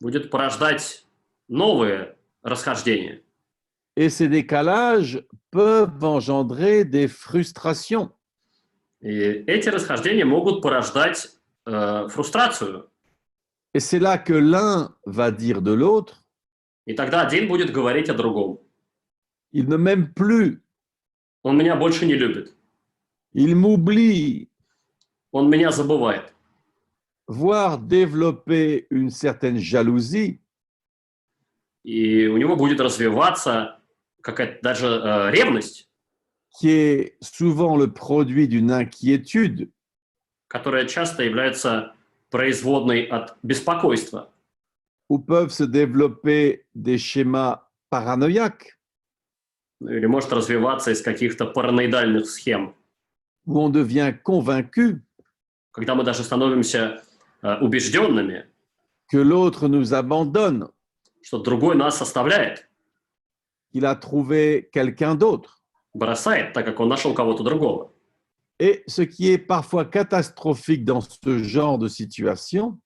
будет порождать новые расхождения. Et ces décalages peuvent engendrer des frustrations. И эти расхождения могут порождать фрустрацию. Et c'est là que l'un va dire de l'autre, И тогда один будет говорить о другом. il ne m'aime plus, Он меня больше не любит. il m'oublie, Он меня забывает. voire développer une certaine jalousie И у него будет развиваться какая-то даже ревность, qui est souvent le produit d'une inquiétude, которая часто является производной от беспокойства. où peuvent se développer des schémas paranoïaques, Или может развиваться из каких-то параноидальных схем, où on devient convaincu когда мы даже становимся убежденными, que l'autre nous abandonne, что другой нас оставляет, qu'il a trouvé quelqu'un d'autre. бросает, так как он нашел кого-то другого. Et ce qui est parfois catastrophique dans ce genre de situation,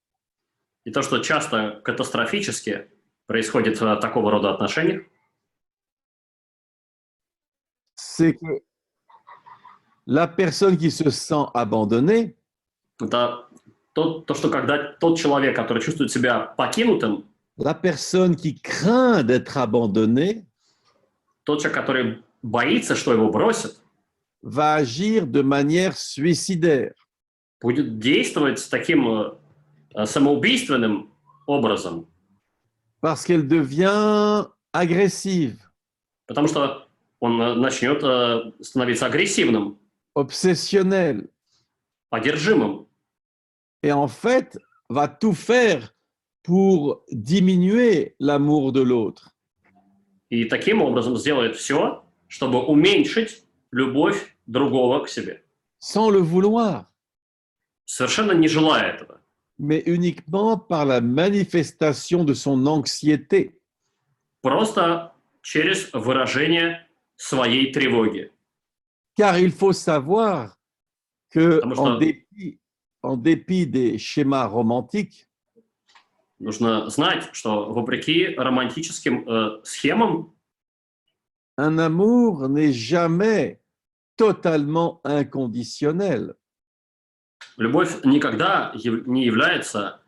И то, что часто катастрофически происходит в такого рода отношениях, c'est que la personne qui se sent abandonnée это то, что когда тот человек, который чувствует себя покинутым, la personne qui craint d'être abandonnée тот человек, который боится, что его бросят, va agir de manière suicidaire. будет действовать таким самоубийственным образом, Parce qu'elle devient agressive, потому что он начнет становиться агрессивным, obsessionnelle, одержимым, et en fait va tout faire pour diminuer l'amour de l'autre. и таким образом сделает все, чтобы уменьшить любовь другого к себе, Sans le vouloir, совершенно не желая этого, mais uniquement par la manifestation de son anxiété. просто через выражение своей тревоги. Car il faut savoir que, Потому что en dépit des schémas romantiques, нужно знать, что вопреки романтическим схемам, un amour n'est jamais totalement inconditionnelle. Любовь никогда не является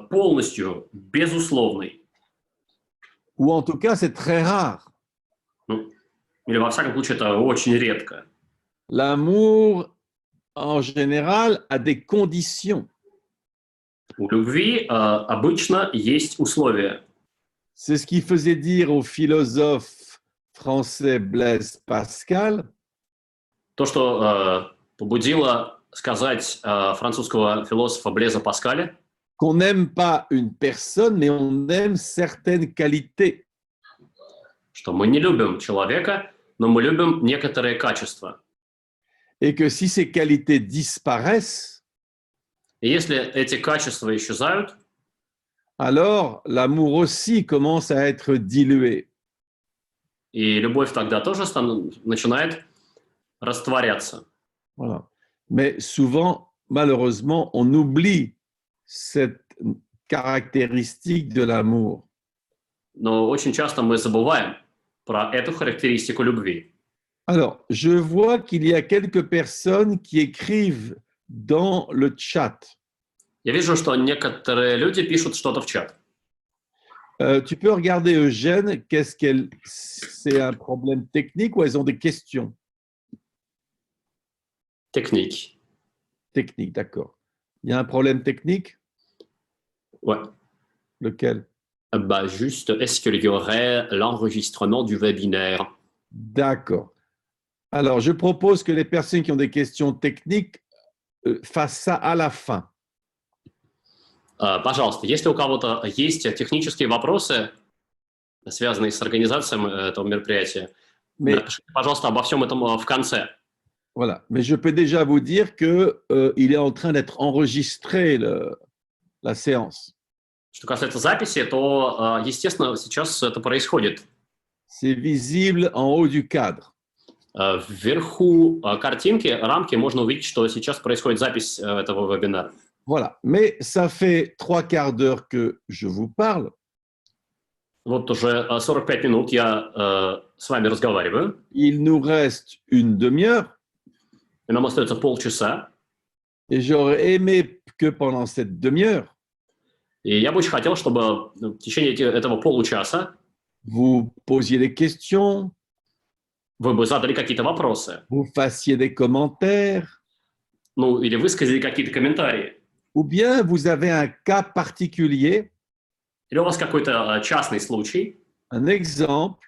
полностью безусловной. Ou en tout cas, c'est très rare. Ну, или, во всяком случае, это очень редко. L'amour, en général, a des conditions. У любви обычно есть условия. C'est ce qui faisait dire au philosophe français Blaise Pascal То, что побудило сказать французского философа Блеза Паскаля, qu'on n'aime pas une personne, mais on aime certaines qualités. что мы не любим человека, но мы любим некоторые качества. Et que si ces qualités disparaissent, И если эти качества исчезают, alors l'amour aussi commence à être dilué. и любовь тогда тоже начинает растворяться. Voilà. Mais souvent, malheureusement, on oublie cette caractéristique de l'amour. Но очень часто мы забываем про эту характеристику любви. Alors, je vois qu'il y a quelques personnes qui écrivent dans le chat. Я вижу, что некоторые люди пишут что-то в чат. Tu peux regarder Eugène, c'est un problème technique ou elles ont des questions? Technique. Technique, d'accord. Il y a un problème technique? Ouais. Lequel? Bah juste, est-ce qu'il y aurait l'enregistrement du webinaire? D'accord. Alors, je propose que les personnes qui ont des questions techniques fassent ça à la fin. Пожалуйста, если у кого-то есть технические вопросы, связанные с организацией этого мероприятия, напишите, пожалуйста, обо всем этом в конце. Voilà. Mais je peux déjà vous dire qu'il est en train d'être enregistré, la séance. Что касается записи, то, естественно, сейчас это происходит. C'est visible en haut du cadre. Вверху картинки, рамки, можно увидеть, что сейчас происходит запись этого вебинара. Voilà. Mais ça fait 3/4 d'heure que je vous parle. Вот уже 45 минут я с вами разговариваю. Il nous reste une demi-heure. И нам остается полчаса. Et j'aurais aimé que pendant cette demi-heure, И я бы очень хотел, чтобы в течение этого получаса vous posiez des questions, вы бы задали какие-то вопросы. vous fassiez des commentaires, Ну, или высказали какие-то комментарии. ou bien vous avez un cas particulier, Или у вас какой-то частный случай, un exemple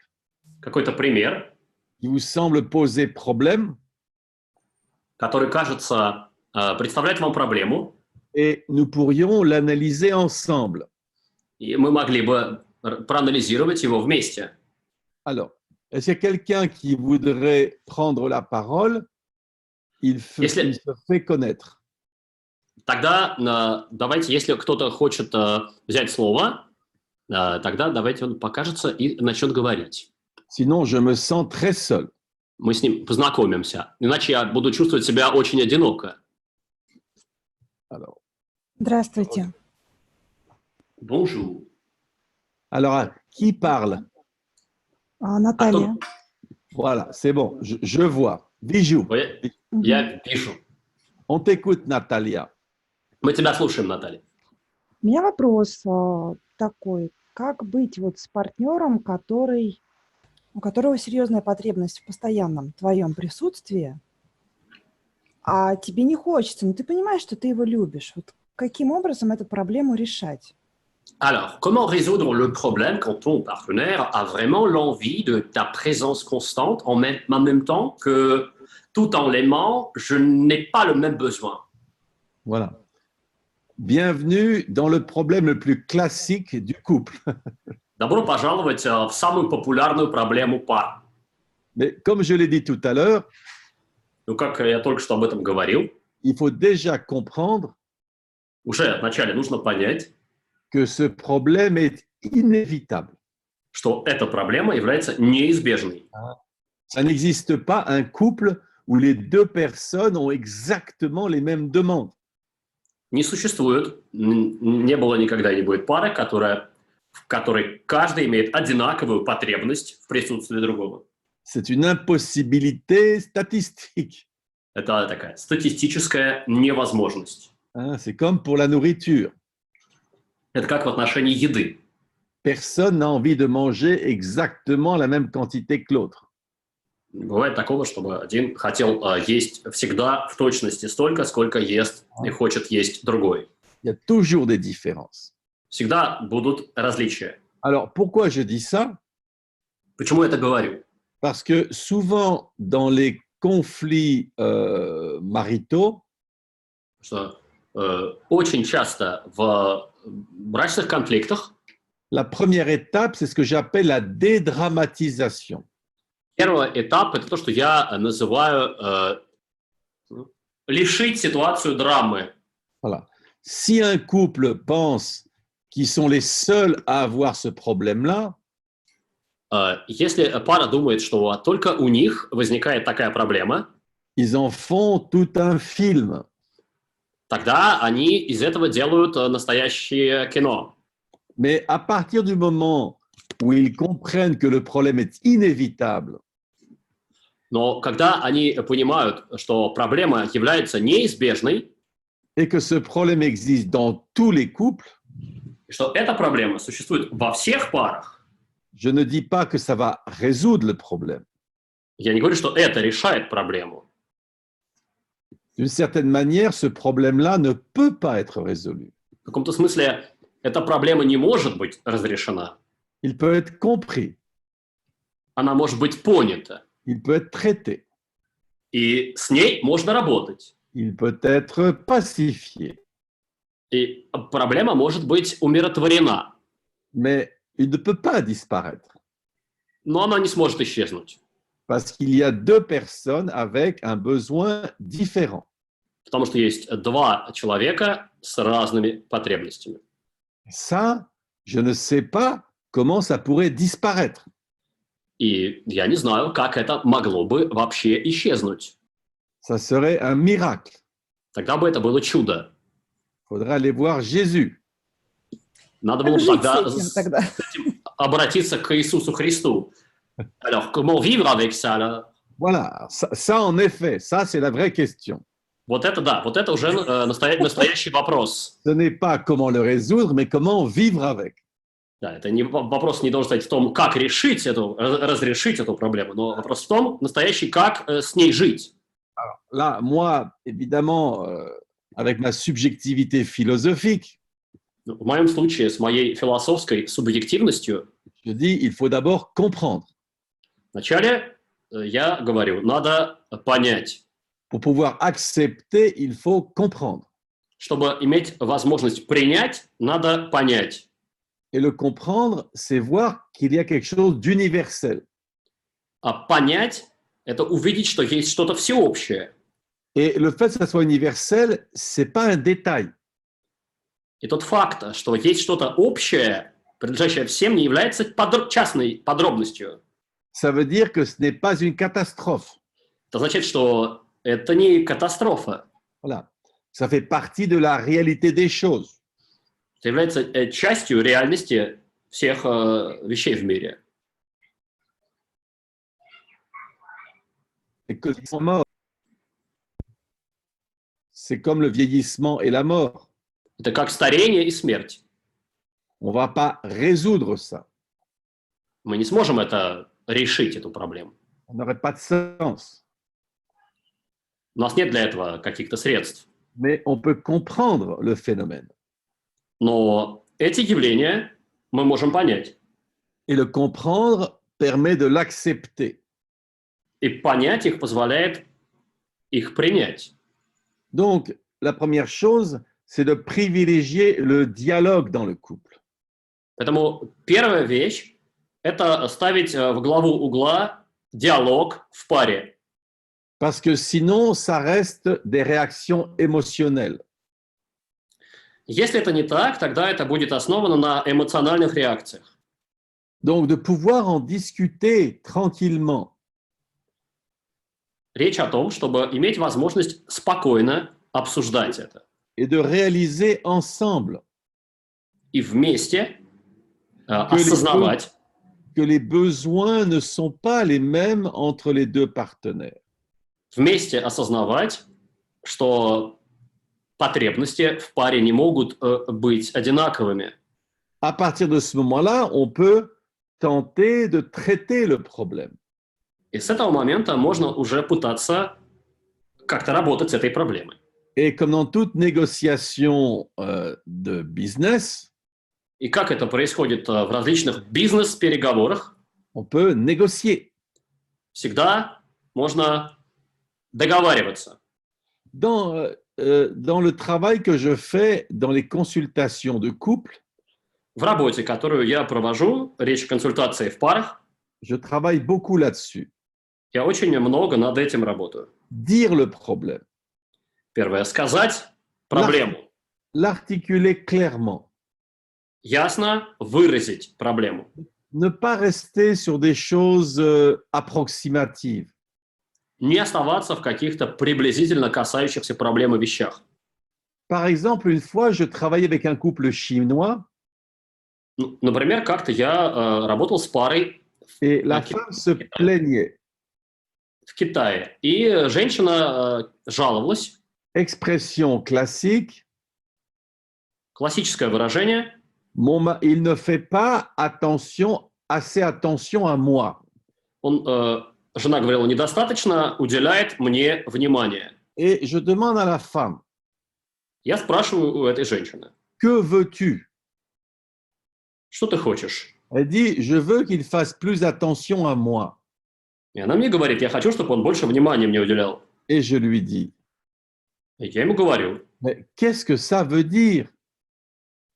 какой-то пример, qui vous semble poser problème, который, кажется, представляет вам проблему, et nous pourrions l'analyser ensemble. и мы могли бы проанализировать его вместе. Alors, est-ce qu'il y a quelqu'un qui voudrait prendre la parole? Il se fait connaître. Тогда давайте, если кто-то хочет взять слово, тогда давайте он покажется и начнет говорить. Sinon, je me sens très seul. Мы с ним познакомимся. Иначе я буду чувствовать себя очень одиноко. Alors, Здравствуйте. Bonjour. alors, qui parle? Наталья. Voilà, c'est bon, je vois. Bijou. Я пишу. On t'écoute, Natalia. Мы тебя слушаем, Наталья. У меня вопрос такой. Как быть вот с партнером, у которого серьезная потребность в постоянном твоем присутствии, а тебе не хочется, но ты понимаешь, что ты его любишь. Вот каким образом эту проблему решать? Alors, comment résoudre le problème quand ton partenaire a vraiment l'envie de ta présence constante en même temps que, tout en l'aimant, je n'ai pas le même besoin? Voilà. Bienvenue dans le problème le plus classique du couple. Добро пожаловать в самую популярную проблему пар. Mais comme je l'ai dit tout à l'heure, Ну, как я только что об этом говорил, il faut déjà comprendre уже вначале нужно понять, que ce problème est inévitable. что эта проблема является неизбежной. Ça n'existe pas un couple où les deux personnes ont exactement les mêmes demandes. Не существует, не было никогда и не будет пары, в которой каждый имеет одинаковую потребность в присутствии другого. c'est une impossibilité statistique. Это такая статистическая невозможность. Hein, c'est comme pour la nourriture. Это как в отношении еды. Personne n'a envie de manger exactement la même quantité que l'autre. Бывает такого, чтобы один хотел есть всегда в точности столько, сколько ест и хочет есть другой. Il y a toujours des différences. Всегда будут различия. Alors, pourquoi je dis ça? Почему я это говорю? Parce que souvent, dans les conflits maritaux, Что очень часто в брачных конфликтах la première étape, c'est ce que j'appelle la dédramatisation. первый этап – это то, что я называю лишить ситуацию драмы. Voilà. Si un couple pense qu'ils sont les seuls à avoir ce problème-là, Если пара думает, что только у них возникает такая проблема, ils en font tout un film. тогда они из этого делают настоящее кино. Mais à partir du moment où ils comprennent que le problème est inévitable, Но когда они понимают, что проблема является неизбежной, et que ce problème existe dans tous les couples, и что эта проблема существует во всех парах, je ne dis pas que ça va résoudre le problème. я не говорю, что это решает проблему. D'une certaine manière, ce problème-là ne peut pas être résolu. В каком-то смысле эта проблема не может быть разрешена. Il peut être compris, Она может быть понята, il peut être traité, и с ней можно работать. il peut être pacifié, И проблема может быть умиротворена, mais il ne peut pas disparaître но она не сможет исчезнуть. parce qu'il y a deux personnes avec un besoin différent. Потому что есть два человека с разными потребностями. Ça, je ne sais pas comment ça pourrait disparaître. И я не знаю, как это могло бы вообще исчезнуть. Ça serait un miracle. Тогда бы это было чудо. Il faudrait aller voir Jésus. Надо Как было бы жить тогда с этим с тогда? этим обратиться к Иисусу Христу. Alors, comment vivre avec ça là? Voilà, ça, en effet, ça c'est la vraie question. Вот это да, вот это уже настоящий вопрос. Ce n'est pas comment le résoudre, mais comment vivre avec. Да, это не вопрос не должен стоять в том, как решить эту, разрешить эту проблему, но вопрос в том, настоящий, как с ней жить. Là, moi, évidemment, avec ma subjectivité philosophique, В моем случае, с моей философской субъективностью, je dis il faut d'abord comprendre. вначале я говорю, надо понять. Pour pouvoir accepter, il faut comprendre. Чтобы иметь возможность принять, надо понять. Et le comprendre, c'est voir qu'il y a quelque chose d'universel. А понять – это увидеть, что есть что-то всеобщее. Et le fait que ça soit universel, c'est pas un détail. И тот факт, что есть что-то общее, принадлежащее всем, не является частной подробностью. Ça veut dire que ce n'est pas une catastrophe. Это означает, что это не катастрофа. Voilà. Ça fait partie de la réalité des choses. Это является частью реальности всех вещей в мире. Et que c'est comme le vieillissement et la mort. Это как старение и смерть. On ne va pas résoudre ça. Мы не сможем решить эту проблему. On n'aurait pas de sens. У нас нет для этого каких-то средств. Mais on peut comprendre le phénomène. Но эти явления мы можем понять. Et le comprendre permet de l'accepter. И понять их позволяет их принять. Donc, la première chose, c'est de privilégier le dialogue dans le couple. Поэтому первая вещь – это ставить в главу угла диалог в паре. Parce que sinon, ça reste des réactions émotionnelles. Если это не так, тогда это будет основано на эмоциональных реакциях. Donc, de pouvoir en discuter tranquillement. Речь о том, чтобы иметь возможность спокойно обсуждать это. Et de réaliser ensemble И вместе осознавать, que les besoins ne sont pas les mêmes entre les deux partenaires. Вместе осознавать, что потребности в паре не могут быть одинаковыми. À partir de ce moment-là, on peut tenter de traiter le problème. И с этого момента можно уже пытаться как-то работать с этой проблемой. Et comme dans toute négociation de business, И как это происходит в различных бизнес-переговорах, on peut négocier. всегда можно договариваться. Dans le travail que je fais dans les consultations de couple, В работе, которую я провожу, речь о консультации в парах, je travaille beaucoup là-dessus. я очень много над этим работаю. Dire le problème, Первое, сказать проблему. l'articuler clairement, Ясно выразить проблему. ne pas rester sur des choses approximatives. Не оставаться в каких-то приблизительно касающихся проблемы вещах. Par exemple, une fois, je travaillais avec un couple chinois Например, как-то я работал с парой et la Ok. femme se plaignait. в Китае, и женщина жаловалась, Expression classique, классическое выражение, il ne fait pas assez attention à moi. жена говорила, недостаточно уделяет мне внимания. Et je demande à la femme, Я спрашиваю у этой женщины, que veux-tu? что ты хочешь? Elle dit, je veux qu'il fasse plus attention à moi. И она мне говорит, я хочу, чтобы он больше внимания мне уделял. Et je lui dis, И я ему говорю, mais qu'est-ce que ça veut dire?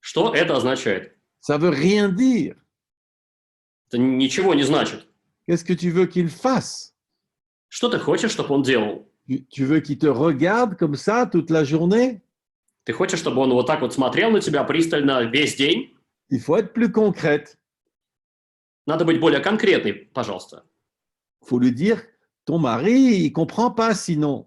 что это означает. Ça veut rien dire. Это ничего не значит. Qu'est-ce que tu veux qu'il fasse? Что ты хочешь, чтобы он делал? Tu veux qu'il te regarde comme ça toute la journée? Ты хочешь, чтобы он вот так вот смотрел на тебя пристально весь день? Il faut être plus concrète. Надо быть более конкретной, пожалуйста. Il faut lui dire, ton mari, il comprend pas sinon.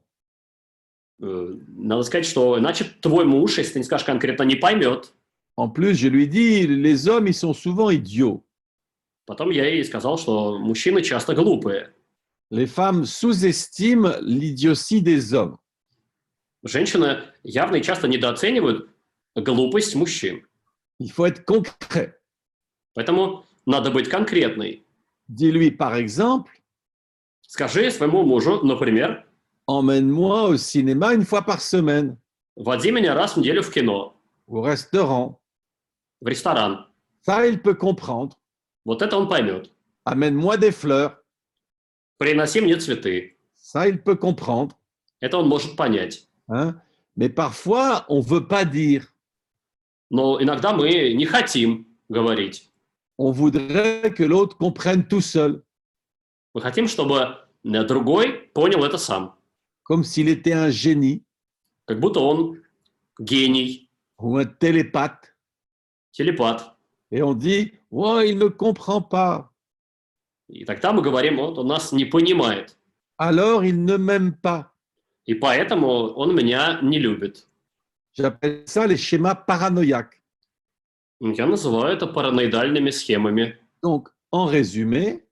Надо сказать, что иначе твой муж, если ты не скажешь конкретно, не поймет. En plus, je lui dis, les hommes, ils sont souvent idiots. Потом я ей сказал, что мужчины часто глупые. Les femmes sous-estiment l'idiotie des hommes. Женщины явно и часто недооценивают глупость мужчин. Il faut être concret. Поэтому надо быть конкретной. Dis-lui, par exemple, Скажи своему мужу, например, emmène-moi au cinéma une fois par semaine, води меня раз в неделю в кино, au restaurant. в ресторан. Ça, il peut comprendre. Вот это он поймет. Amène-moi des fleurs. Приноси мне цветы. Ça, il peut comprendre. Это он может понять. Hein? Mais parfois, on ne veut pas dire. Но иногда мы не хотим говорить. On voudrait que l'autre comprenne tout seul, Мы хотим, чтобы другой понял это сам. comme s'il était un génie Как будто он гений, ou un télépathe. телепат. Et on dit, oh, il ne comprend pas. И тогда мы говорим, вот он нас не понимает. Alors, il ne m'aime pas. И поэтому он меня не любит. J'appelle ça les schémas paranoïaques. Я называю это параноидальными схемами. Donc, en résumé,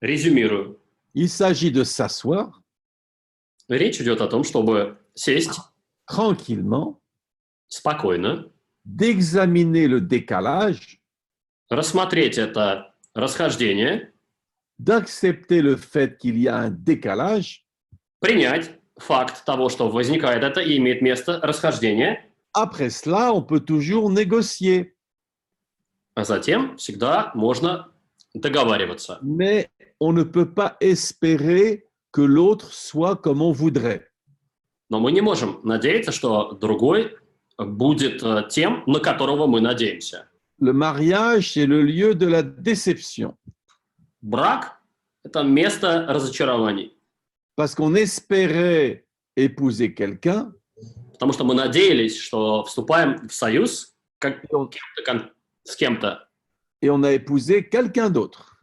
Резюмирую. il s'agit de s'asseoir Речь идет о том, чтобы сесть tranquillement, спокойно, d'examiner le décalage, рассмотреть это расхождение, d'accepter le fait qu'il y a un décalage. принять факт того, что возникает это и имеет место расхождение, Après cela, on peut toujours négocier. а затем всегда можно договариваться. Mais on ne peut pas espérer que l'autre soit comme on voudrait. Но мы не можем надеяться, что другой будет тем, на которого мы надеемся. Le mariage, c'est le lieu de la déception. Брак – это место разочарований, Parce qu'on espérait épouser quelqu'un, потому что мы надеялись, что вступаем в союз с кем-то, et on a épousé quelqu'un d'autre.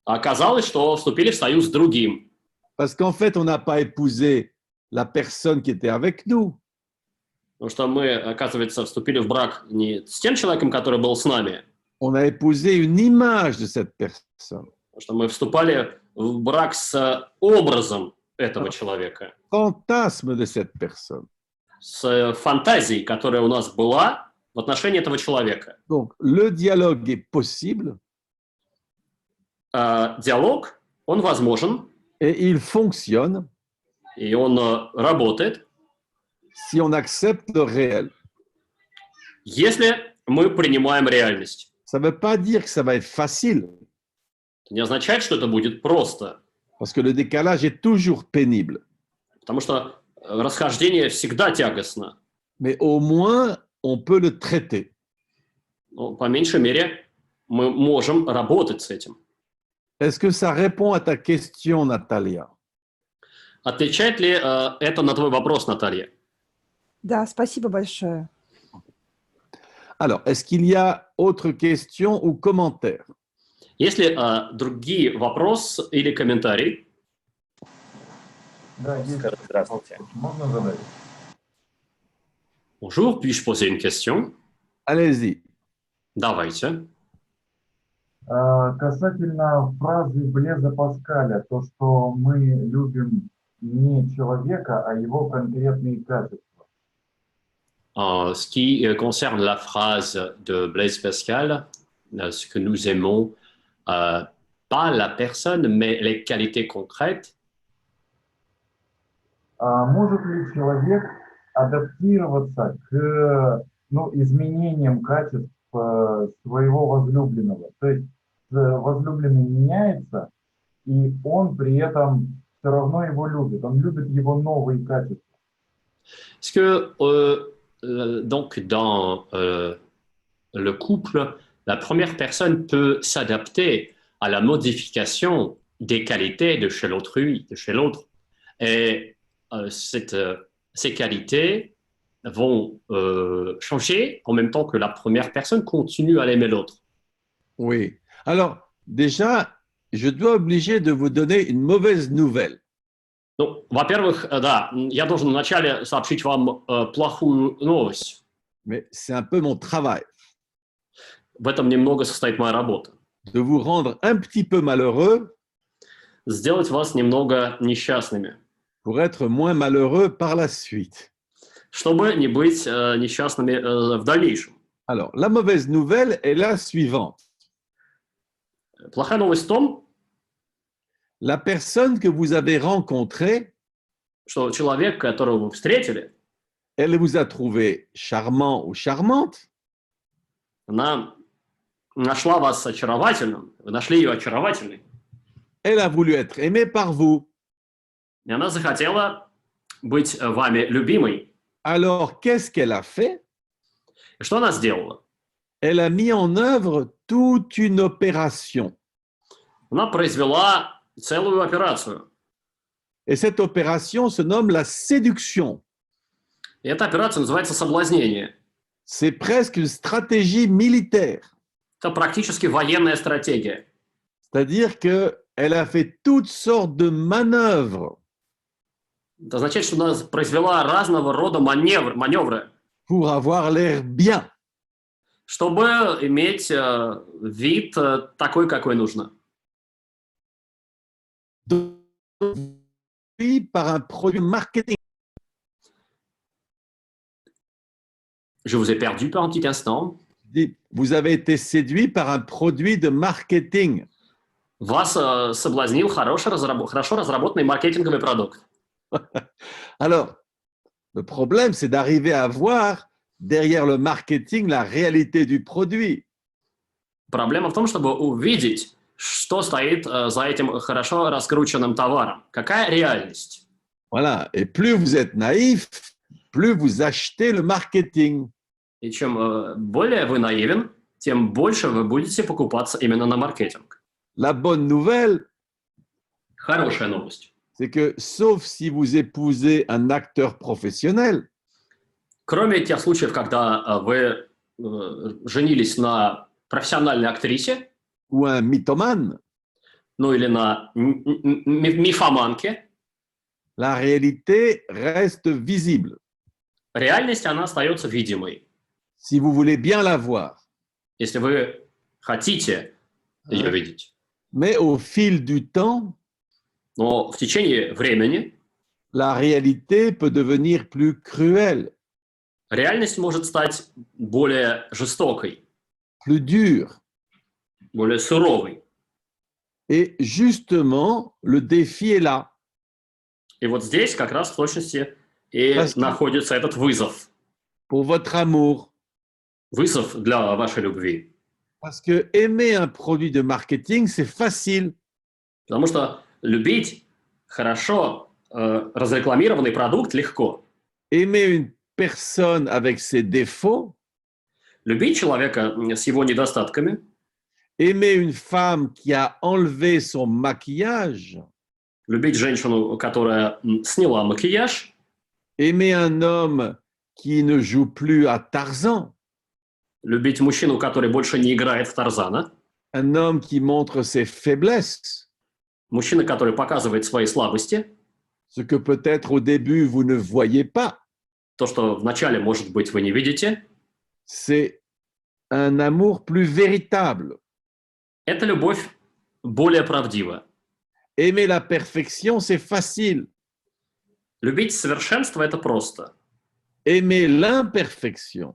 а оказалось, что вступили в союз с другим. Parce qu'en fait, on n'a pas épousé la personne qui était avec nous. Потому что мы, оказывается, вступили в брак не с тем человеком, который был с нами, on a épousé une image de cette personne, Потому что мы вступали в брак с образом этого человека, fantasme de cette personne. с фантазией, которая у нас была в отношении этого человека. Donc, le dialogue est possible Диалог, он возможен, et il fonctionne и он работает, si on accepte le réel. если мы принимаем реальность. Ça ne veut pas dire que ça va être facile, Это не означает, что это будет просто, parce que le décalage est toujours pénible. потому что расхождение всегда тягостно. Mais au moins, on peut le traiter. Но, по меньшей мере, мы можем работать с этим. Est-ce que ça répond à ta question, Natalia? Отвечает ли это на твой вопрос, Наталья? Да, спасибо большое. Alors, est-ce qu'il y a autre question ou commentaire? Есть ли другие вопросы или комментарии? Да, есть. Здравствуйте. Можно задать? Bonjour, puis-je poser une question? Allez-y. Давайте. Касательно фразы Блеза Паскаля, то, что мы любим не человека, а его конкретные качества. Ce qui concerne la phrase de Blaise Pascal, ce que nous aimons, pas la personne, mais les qualités concrètes, Может ли человек адаптироваться к изменениям качеств своего возлюбленного? То есть возлюбленный меняется, и он при этом все равно его любит. Он любит его новые качества. Est-ce que, donc, dans le couple, la première personne peut s'adapter à la modification des qualités de chez l'autrui, de chez l'autre, et ces qualités vont changer en même temps que la première personne continue à l'aimer l'autre. Oui. Alors, déjà, je dois obliger de vous donner une mauvaise nouvelle. Ну, во-первых, да, я должен вначале сообщить вам плохую новость. Mais c'est un peu mon travail, В этом немного состоит моя работа. de vous rendre un petit peu malheureux Сделать вас немного несчастными, pour être moins malheureux par la suite. чтобы не быть несчастными в дальнейшем. Alors, la mauvaise nouvelle est la suivante. Плохая новость в том, La personne que vous avez rencontrée, что человек, которого вы встретили, elle vous a trouvé charmant ou charmante, она нашла вас очаровательным, вы нашли ее очаровательной, elle a voulu être aimée par vous. и она захотела быть вами любимой. Alors, qu'est-ce qu'elle a fait? И что она сделала? Elle a mis en œuvre toute une opération. Она произвела целую операцию. Et cette opération se nomme la séduction. И эта операция называется соблазнение. C'est presque une stratégie militaire. Это практически военная стратегия. C'est-à-dire qu'elle a fait toutes sortes de manœuvres Это означает, что она произвела разного рода маневры, pour avoir l'air bien. чтобы иметь вид такой, какой нужно. Puis par un produit marketing. Je vous ai perdu par un petit instant. Vous avez été séduit par un produit de marketing. Вас соблазнил хорошо разработанный маркетинговый продукт. Alors, le problème, c'est d'arriver à voir derrière le marketing la réalité du produit. Проблема в том, чтобы увидеть, что стоит за этим хорошо раскрученным товаром. Какая реальность? Voilà. Et plus vous êtes naïf, plus vous achetez le marketing. И чем более вы наивен, тем больше вы будете покупаться именно на маркетинг. La bonne nouvelle, Хорошая новость. c'est que sauf si vous épousez un acteur professionnel, Кроме тех случаев, когда вы женились на профессиональной актрисе, ou un mythomane, ну или на мифоманке, la réalité reste visible. реальность, она остается видимой. Si vous voulez bien la voir, Если вы хотите ее видеть. Mais au fil du temps, Но в течение времени la réalité peut devenir plus cruelle, реальность может стать более жестокой, plus dure. более суровой. Et justement, le défi est là. И вот здесь как раз в точности и Parce que- находится этот вызов. Pour votre amour. Вызов для вашей любви. Parce que aimer un produit de marketing, c'est facile. Потому что любить хорошо разрекламированный продукт легко. Aimer une personne avec ses défauts, Любить человека с его недостатками, aimer une femme qui a enlevé son maquillage, любить женщину, которая сняла макияж, aimer un homme qui ne joue plus à Tarzan, любить мужчину, который больше не играет в Тарзана, un homme qui montre ses faiblesses, мужчина, который показывает свои слабости, ce que peut-être au début vous ne voyez pas. то, что вначале, может быть, вы не видите, C'est un amour plus véritable. это любовь более правдива. Aimer la perfection, c'est facile. Любить совершенство – это просто. Aimer l'imperfection,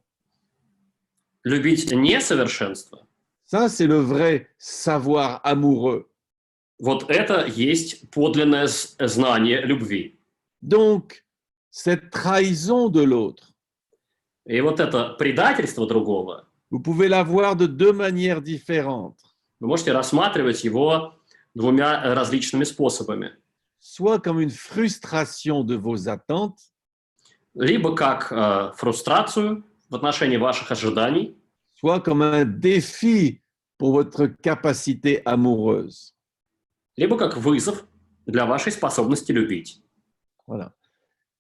Любить несовершенство ça, c'est le vrai savoir amoureux. – вот это есть подлинное знание любви. Donc, cette trahison de l'autre, И вот это предательство другого, vous pouvez la voir de deux manières différentes. вы можете рассматривать его двумя различными способами. Soit comme une frustration de vos attentes, Либо как фрустрацию в отношении ваших ожиданий, soit comme un défi pour votre capacité amoureuse. либо как вызов для вашей способности любить. Voilà.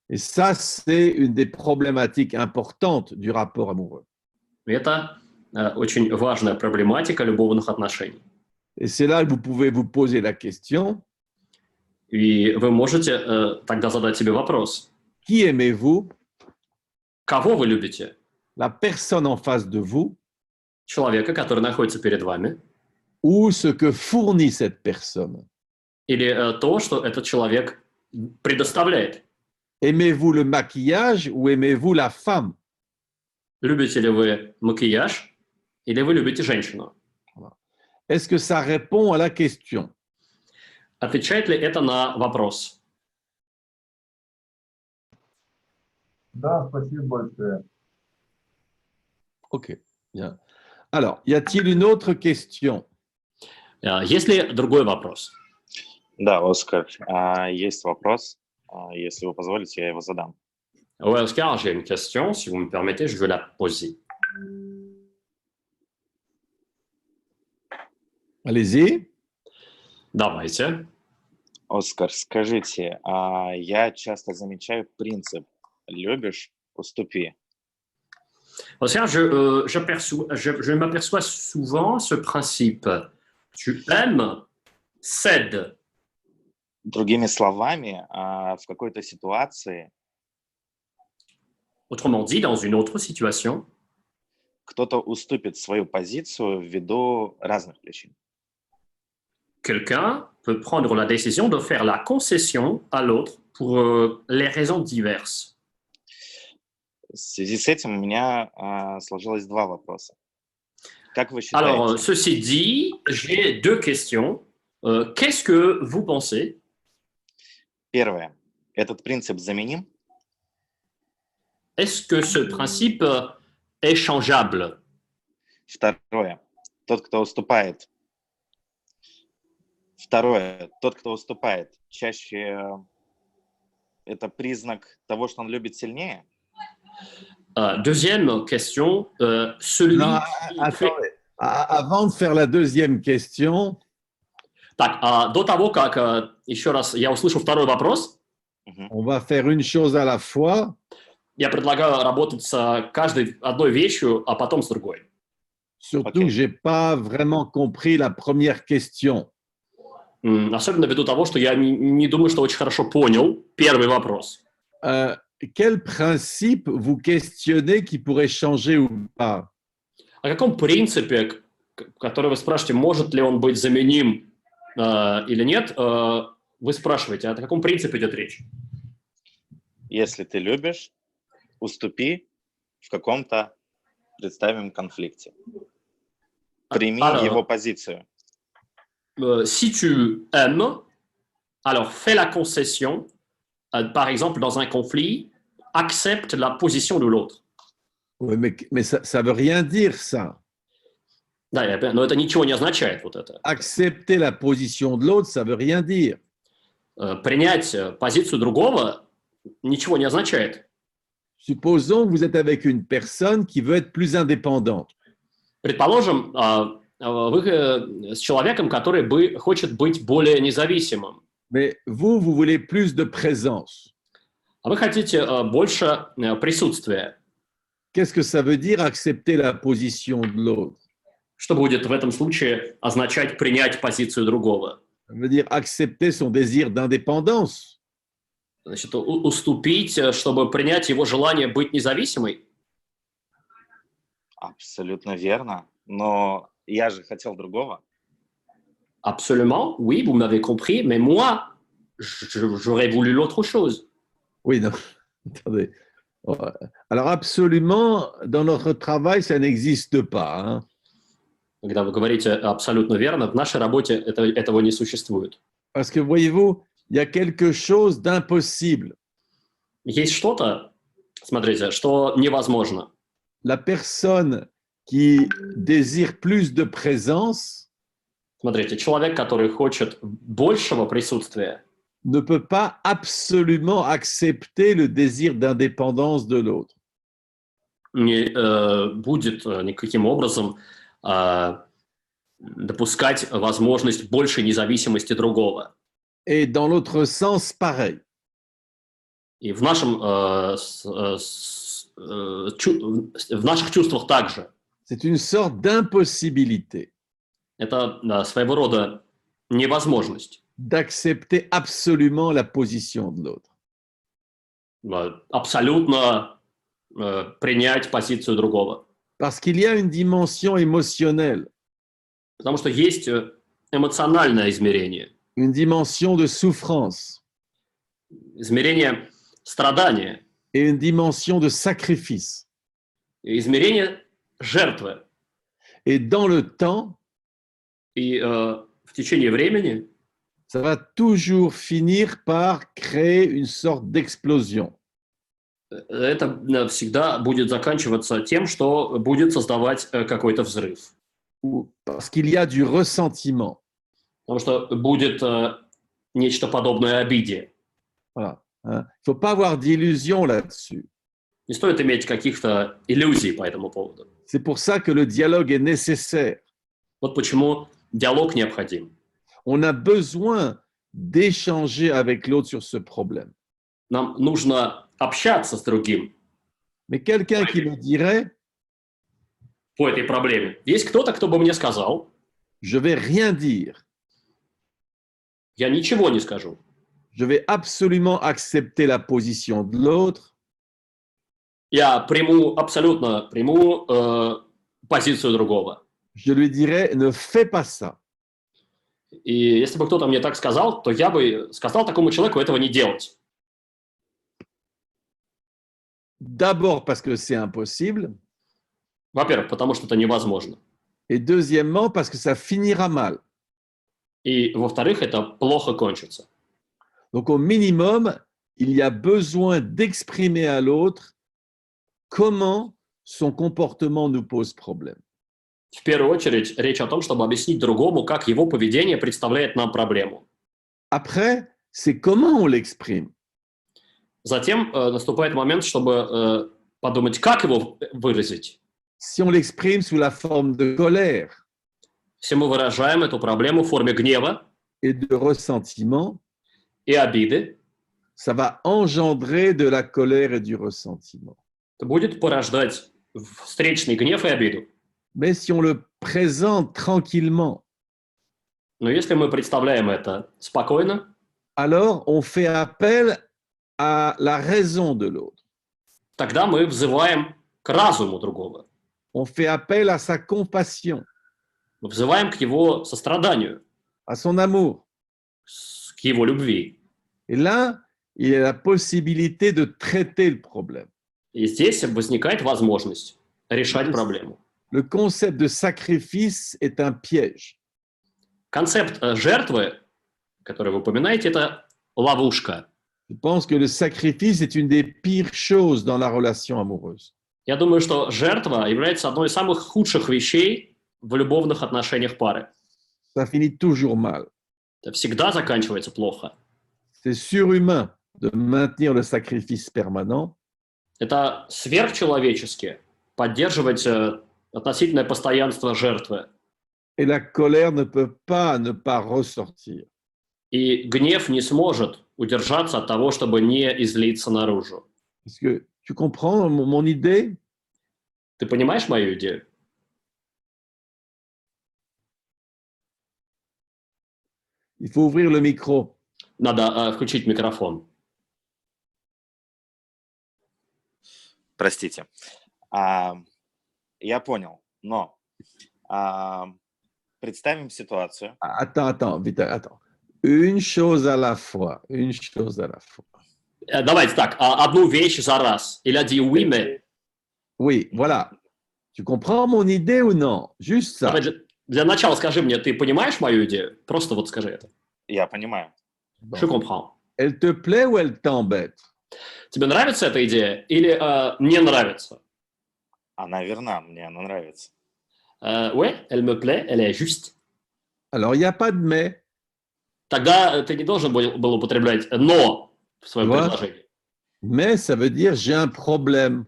Et ça, c'est une des problématiques importantes du rapport amoureux. И это очень важная проблематика любовных отношений. Et c'est là que vous pouvez vous poser la question, И вы можете тогда задать себе вопрос. qui aimez-vous? Кого вы любите? La personne en face de vous Человека, который находится перед вами? ou ce que fournit cette personne? Или то, что этот человек предоставляет? Aimez-vous le maquillage ou aimez-vous la femme? Любите ли вы макияж или вы любите женщину? Est-ce que ça répond à la question? Отвечает ли это на вопрос? Да, спасибо большое. Ok, bien. Alors, y a-t-il une autre question? Есть ли другой вопрос? Да, Оскар, есть вопрос. Если вы позволите, я его задам. Ouais, Oscar, j'ai une question. Si vous me permettez, je veux la poser. Allez-y. Давайте. Оскар, скажите, я часто замечаю принцип «любишь – уступи». Oscar, je m'aperçois souvent ce principe. Tu aimes, cède. Другими словами, в какой-то ситуации Autrement dit, dans une autre situation, кто-то уступит свою позицию ввиду разных причин. quelqu'un peut prendre la décision de faire la concession à l'autre pour les raisons diverses. В связи с этим у меня сложилось два вопроса. Как вы считаете, Alors, ceci dit, j'ai deux questions. Qu'est-ce que vous pensez? первое, этот принцип заменим? Est-ce que ce principe est changeable? Второе, тот, кто уступает. Второе, тот, кто уступает, чаще это признак того, что он любит сильнее? Deuxième question, celui Non, qui attendez. fait... Avant de faire la deuxième question, Так, до того, как еще раз я услышу второй вопрос, on va faire une chose à la fois. я предлагаю работать с каждой одной вещью, а потом с другой. Surtout Ok. que je n'ai pas vraiment compris la première question. Особенно ввиду того, что я не думаю, что очень хорошо понял первый вопрос. Quel principe vous questionnez qui pourrait changer ou pas? О каком принципе который вы спрашиваете, может ли он быть заменим или нет, вы спрашиваете, о каком принципе идет речь? Если ты любишь, уступи в каком-то, представим, конфликте. Прими Alors, его позицию. Si tu aimes, alors fais la concession. Par exemple, dans un conflit, accepte la position de l'autre. Oui, mais ça veut rien dire, ça. Да, но это ничего не означает, вот это. Accepter la position de l'autre, ça veut rien dire. Принять позицию другого ничего не означает. Supposons que vous êtes avec une personne qui veut être plus indépendante. Предположим, вы с человеком, который хочет быть более независимым, Mais vous voulez plus de présence. а вы хотите больше присутствия. Qu'est-ce que ça veut dire accepter la position de l'autre? Что будет в этом случае означать принять позицию другого? Ça veut dire accepter son désir d'indépendance. Значит, уступить, чтобы принять его желание быть независимой? Абсолютно верно. Но я же хотел другого. Absolument, oui, vous m'avez compris, mais moi, j'aurais voulu l'autre chose. Oui, non, attendez. Alors absolument, dans notre travail, ça n'existe pas. Hein. Когда вы говорите абсолютно верно, в нашей работе этого не существует. Parce que voyez-vous, il y a quelque chose d'impossible. Есть что-то, смотрите, что невозможно. La personne qui désire plus de présence Смотрите, человек, который хочет большего присутствия, ne peut pas absolument accepter le désir d'indépendance de l'autre. не будет никаким образом допускать возможность большей независимости другого. Et dans l'autre sens, pareil. И в наших чувствах также. C'est une sorte d'impossibilité Это своего рода невозможность d'accepter absolument la position de l'autre. Абсолютно принять позицию другого. Parce qu'il y a une dimension émotionnelle, Потому что есть эмоциональное измерение, une dimension de souffrance измерение страдания, et une dimension de sacrifice. измерение жертвы. Et dans le temps, И в течение времени ça va toujours finir par créer une sorte d'explosion. это всегда будет заканчиваться тем, что будет создавать какой-то взрыв. Parce qu'il y a du ressentiment. Потому что будет нечто подобное обиде. Voilà. Hein. Il ne faut pas avoir d'illusions là-dessus. Не стоит иметь каких-то иллюзий по этому поводу. C'est pour ça que le dialogue est nécessaire. Вот почему диалог необходим. On a besoin d'échanger avec l'autre sur ce problème. Нам нужно общаться с другим Mais quelqu'un qui me dirait, по этой проблеме. Есть кто-то, кто бы мне сказал, je vais rien dire, я ничего не скажу. je vais absolument accepter la position de l'autre, Я абсолютно приму позицию другого. je lui dirais, ne fais pas ça. И если бы кто-то мне так сказал, то я бы сказал такому человеку этого не делать. D'abord parce que c'est impossible, Во-первых, потому что это невозможно. et deuxièmement parce que ça finira mal. И, во-вторых, это плохо кончится. Donc au minimum, il y a besoin d'exprimer à l'autre comment son comportement nous pose problème. В первую очередь, речь о том, чтобы объяснить другому, как его поведение представляет нам проблему. Après, c'est comment on l'exprime. Затем наступает момент, чтобы подумать, как его выразить. Si on l'exprime sous la forme de colère Если мы выражаем эту проблему в форме гнева et de ressentiment, и обиды, ça va engendrer de la colère et du ressentiment. то будет порождать встречный гнев и обиду. Mais si on le présente tranquillement, Но если мы представляем это спокойно, alors on fait appel à la raison de l'autre. тогда мы взываем к разуму другого. On fait appel à sa compassion. Мы взываем к его состраданию, à son amour. к его любви. Et là, il y a la possibilité de traiter le problème. И здесь возникает возможность решать проблему. Le concept de sacrifice est un piège. Концепт жертвы, который вы упоминаете, это ловушка. Je pense que le sacrifice est une des pires choses dans la relation amoureuse. Я думаю, что жертва является одной из самых худших вещей в любовных отношениях пары. Ça finit toujours mal. Это всегда заканчивается плохо. C'est surhumain de maintenir le sacrifice permanent. Это сверхчеловечески поддерживать относительное постоянство жертвы. Et la colère ne peut pas ne pas ressortir. И гнев не сможет удержаться от того, чтобы не излиться наружу. Est-ce que tu comprends mon idée? Ты понимаешь мою идею? Il faut ouvrir le micro. Надо включить микрофон. Простите. Я понял, но представим ситуацию. Attends, vite, attends. Une chose à la fois. Une chose à la fois. Давайте так, одну вещь за раз. Il a dit oui, mais... Oui, voilà. Tu comprends mon idée ou non? Juste ça. Для начала скажи мне, ты понимаешь мою идею? Просто вот скажи это. Я понимаю. Je comprends. Elle te plaît ou elle t'embête? Тебе нравится эта идея или не нравится? Она верна, мне она нравится. Ouais, elle me plaît, elle est juste. Alors, il n'y a pas de mais. Тогда ты не должен был употреблять «но» в своем Ouais. предложении. Mais, ça veut dire j'ai un problème.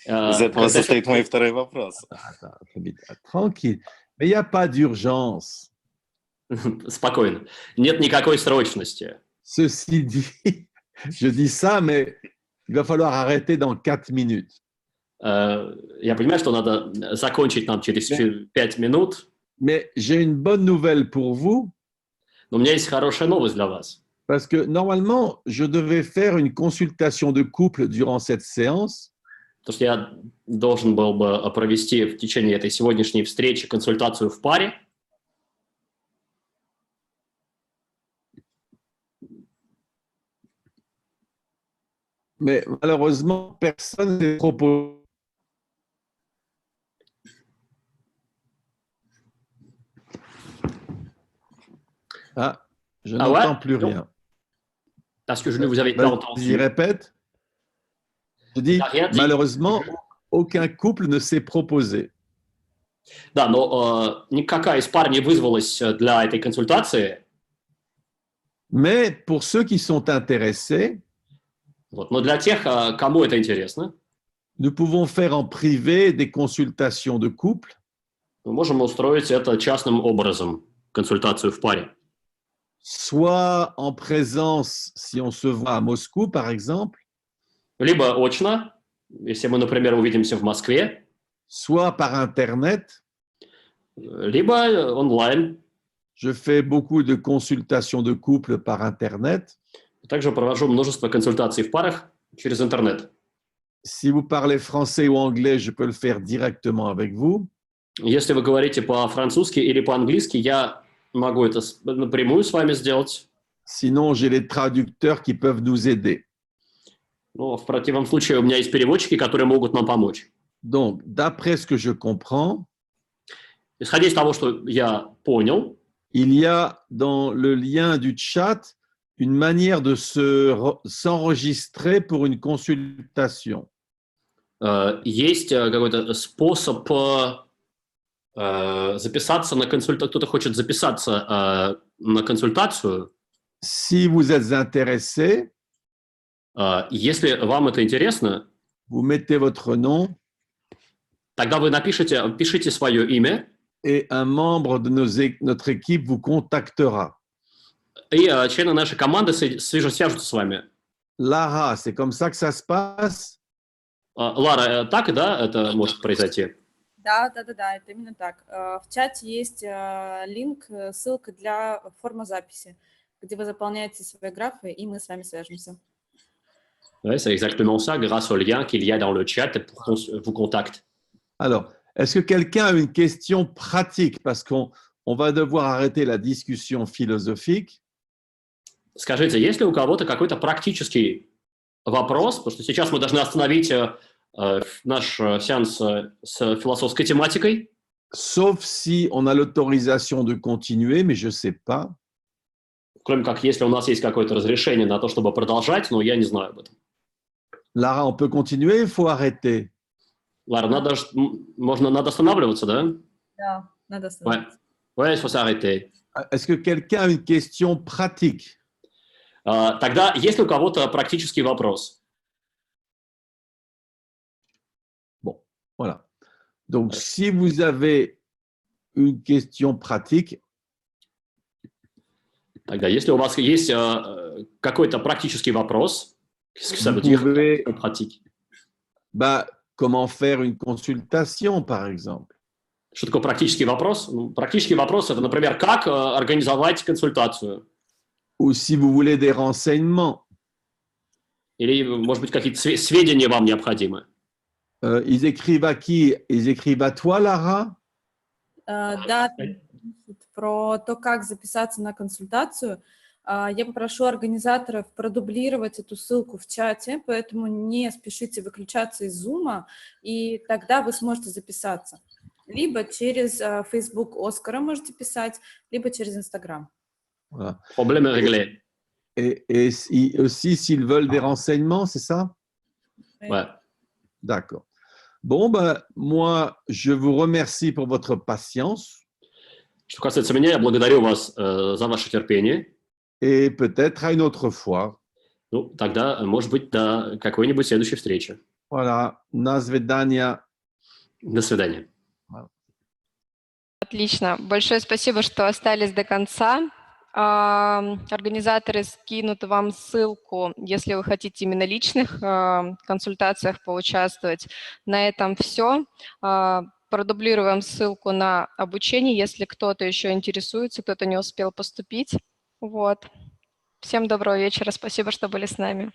Из этого Это состоит мой второй вопрос. Attends, vite, tranquille. Mais il n'y a pas d'urgence. Спокойно. Нет никакой срочности. Ceci dit, je dis ça, mais il va falloir arrêter dans 4 minutes. Я понимаю, что надо закончить нам через 5 минут, Mais j'ai une bonne nouvelle pour vous, но у меня есть хорошая новость для вас. parce que normalement, je devais faire une consultation de couple durant cette séance, Потому что я должен был бы провести в течение этой сегодняшней встречи консультацию в паре. mais malheureusement, personne ne s'est proposé. Ah, je Ah n'entends ouais? plus Non. rien. Parce que je ne vous avais pas Vas-y, entendu. répète. Je dis, T'as rien dit. malheureusement, aucun couple ne s'est proposé. Да, но никакая из пар не вызвалась для этой консультации. Mais pour ceux qui sont intéressés, Вот. Но для тех, кому это интересно, nous pouvons faire en privé des consultations de couple, мы можем устроить это частным образом, консультацию в паре. soit en présence, si on se voit à Moscou, par exemple, Либо очно, если мы, например, увидимся в Москве, soit par Internet. либо онлайн. Je fais beaucoup de consultations de couple par Internet. Также провожу множество консультаций в парах через интернет. Si vous parlez français ou anglais, je peux le faire directement avec vous. Если вы говорите по-французски или по-английски, я могу это напрямую с вами сделать. Sinon, j'ai les traducteurs qui peuvent nous aider. Но в противном случае у меня есть переводчики, которые могут нам помочь. Donc, d'après ce que je comprends, Исходя из того, что я понял, il y a dans le lien du chat une manière de s'enregistrer pour une consultation. есть какой-то способ записаться на консультацию. Кто-то хочет записаться на консультацию. Si vous êtes intéressé, Если вам это интересно, vous mettez votre nom тогда вы пишите свое имя, et un membre de notre équipe vous contactera. и члены нашей команды свяжутся с вами. Lara, c'est comme ça que ça se passe? Лара, так, да, это может произойти? Да, это именно так. В чате есть линк, ссылка для формы записи, где вы заполняете свои графы, и мы с вами свяжемся. Oui, c'est exactement ça, grâce au lien qu'il y a dans le chat pour qu'on vous contacte. Alors, Est-ce que quelqu'un a une question pratique? Parce qu'on va devoir arrêter la discussion philosophique. Скажите, есть ли у кого-то какой-то практический вопрос? Потому что сейчас мы должны остановить наш сеанс с философской тематикой. Sauf si on a l'autorisation de continuer, mais je ne sais pas. Кроме как, если у нас есть какое-то разрешение на то, чтобы продолжать, но я не знаю об этом. Lara, on peut continuer, il faut arrêter. Лара, надо останавливаться, да? Да, надо Ouais, остановиться. ouais, il faut s'arrêter. Est-ce que quelqu'un a une question pratique? Тогда есть ли у кого-то практический вопрос? Bon, voilà. Donc, si vous avez une question pratique, Тогда, если у вас есть какой-то практический вопрос, qu'est-ce que ça veut vous dire, pouvez, pratique? bah, comment faire une consultation, par exemple? Что такое практический вопрос? Ну, практический вопрос – это, например, как организовать консультацию? Ou si vous voulez des renseignements. Или, может быть, какие-то сведения вам необходимы? Ils écrivent à qui? Ils écrivent à toi, Lara? Да, про то, как записаться на консультацию. Я попрошу организаторов продублировать эту ссылку в чате, поэтому не спешите выключаться из Zoom, и тогда вы сможете записаться. Либо через Facebook Оскара можете писать, либо через Instagram. Voilà. Problème réglé. Et aussi, s'ils veulent des renseignements, c'est ça? Ouais. D'accord. Bon, ben, moi, je vous remercie pour votre patience. Что касается меня, я благодарю вас за ваше терпение. Et peut-être à une autre fois. Ну, тогда, может быть, до какой-нибудь следующей встречи. Voilà. На свидания. До свидания. Отлично. Большое спасибо, что остались до конца. Организаторы скинут вам ссылку, если вы хотите именно личных консультациях поучаствовать. На этом все. Продублируем ссылку на обучение, если кто-то еще интересуется, кто-то не успел поступить. Вот. Всем доброго вечера. Спасибо, что были с нами.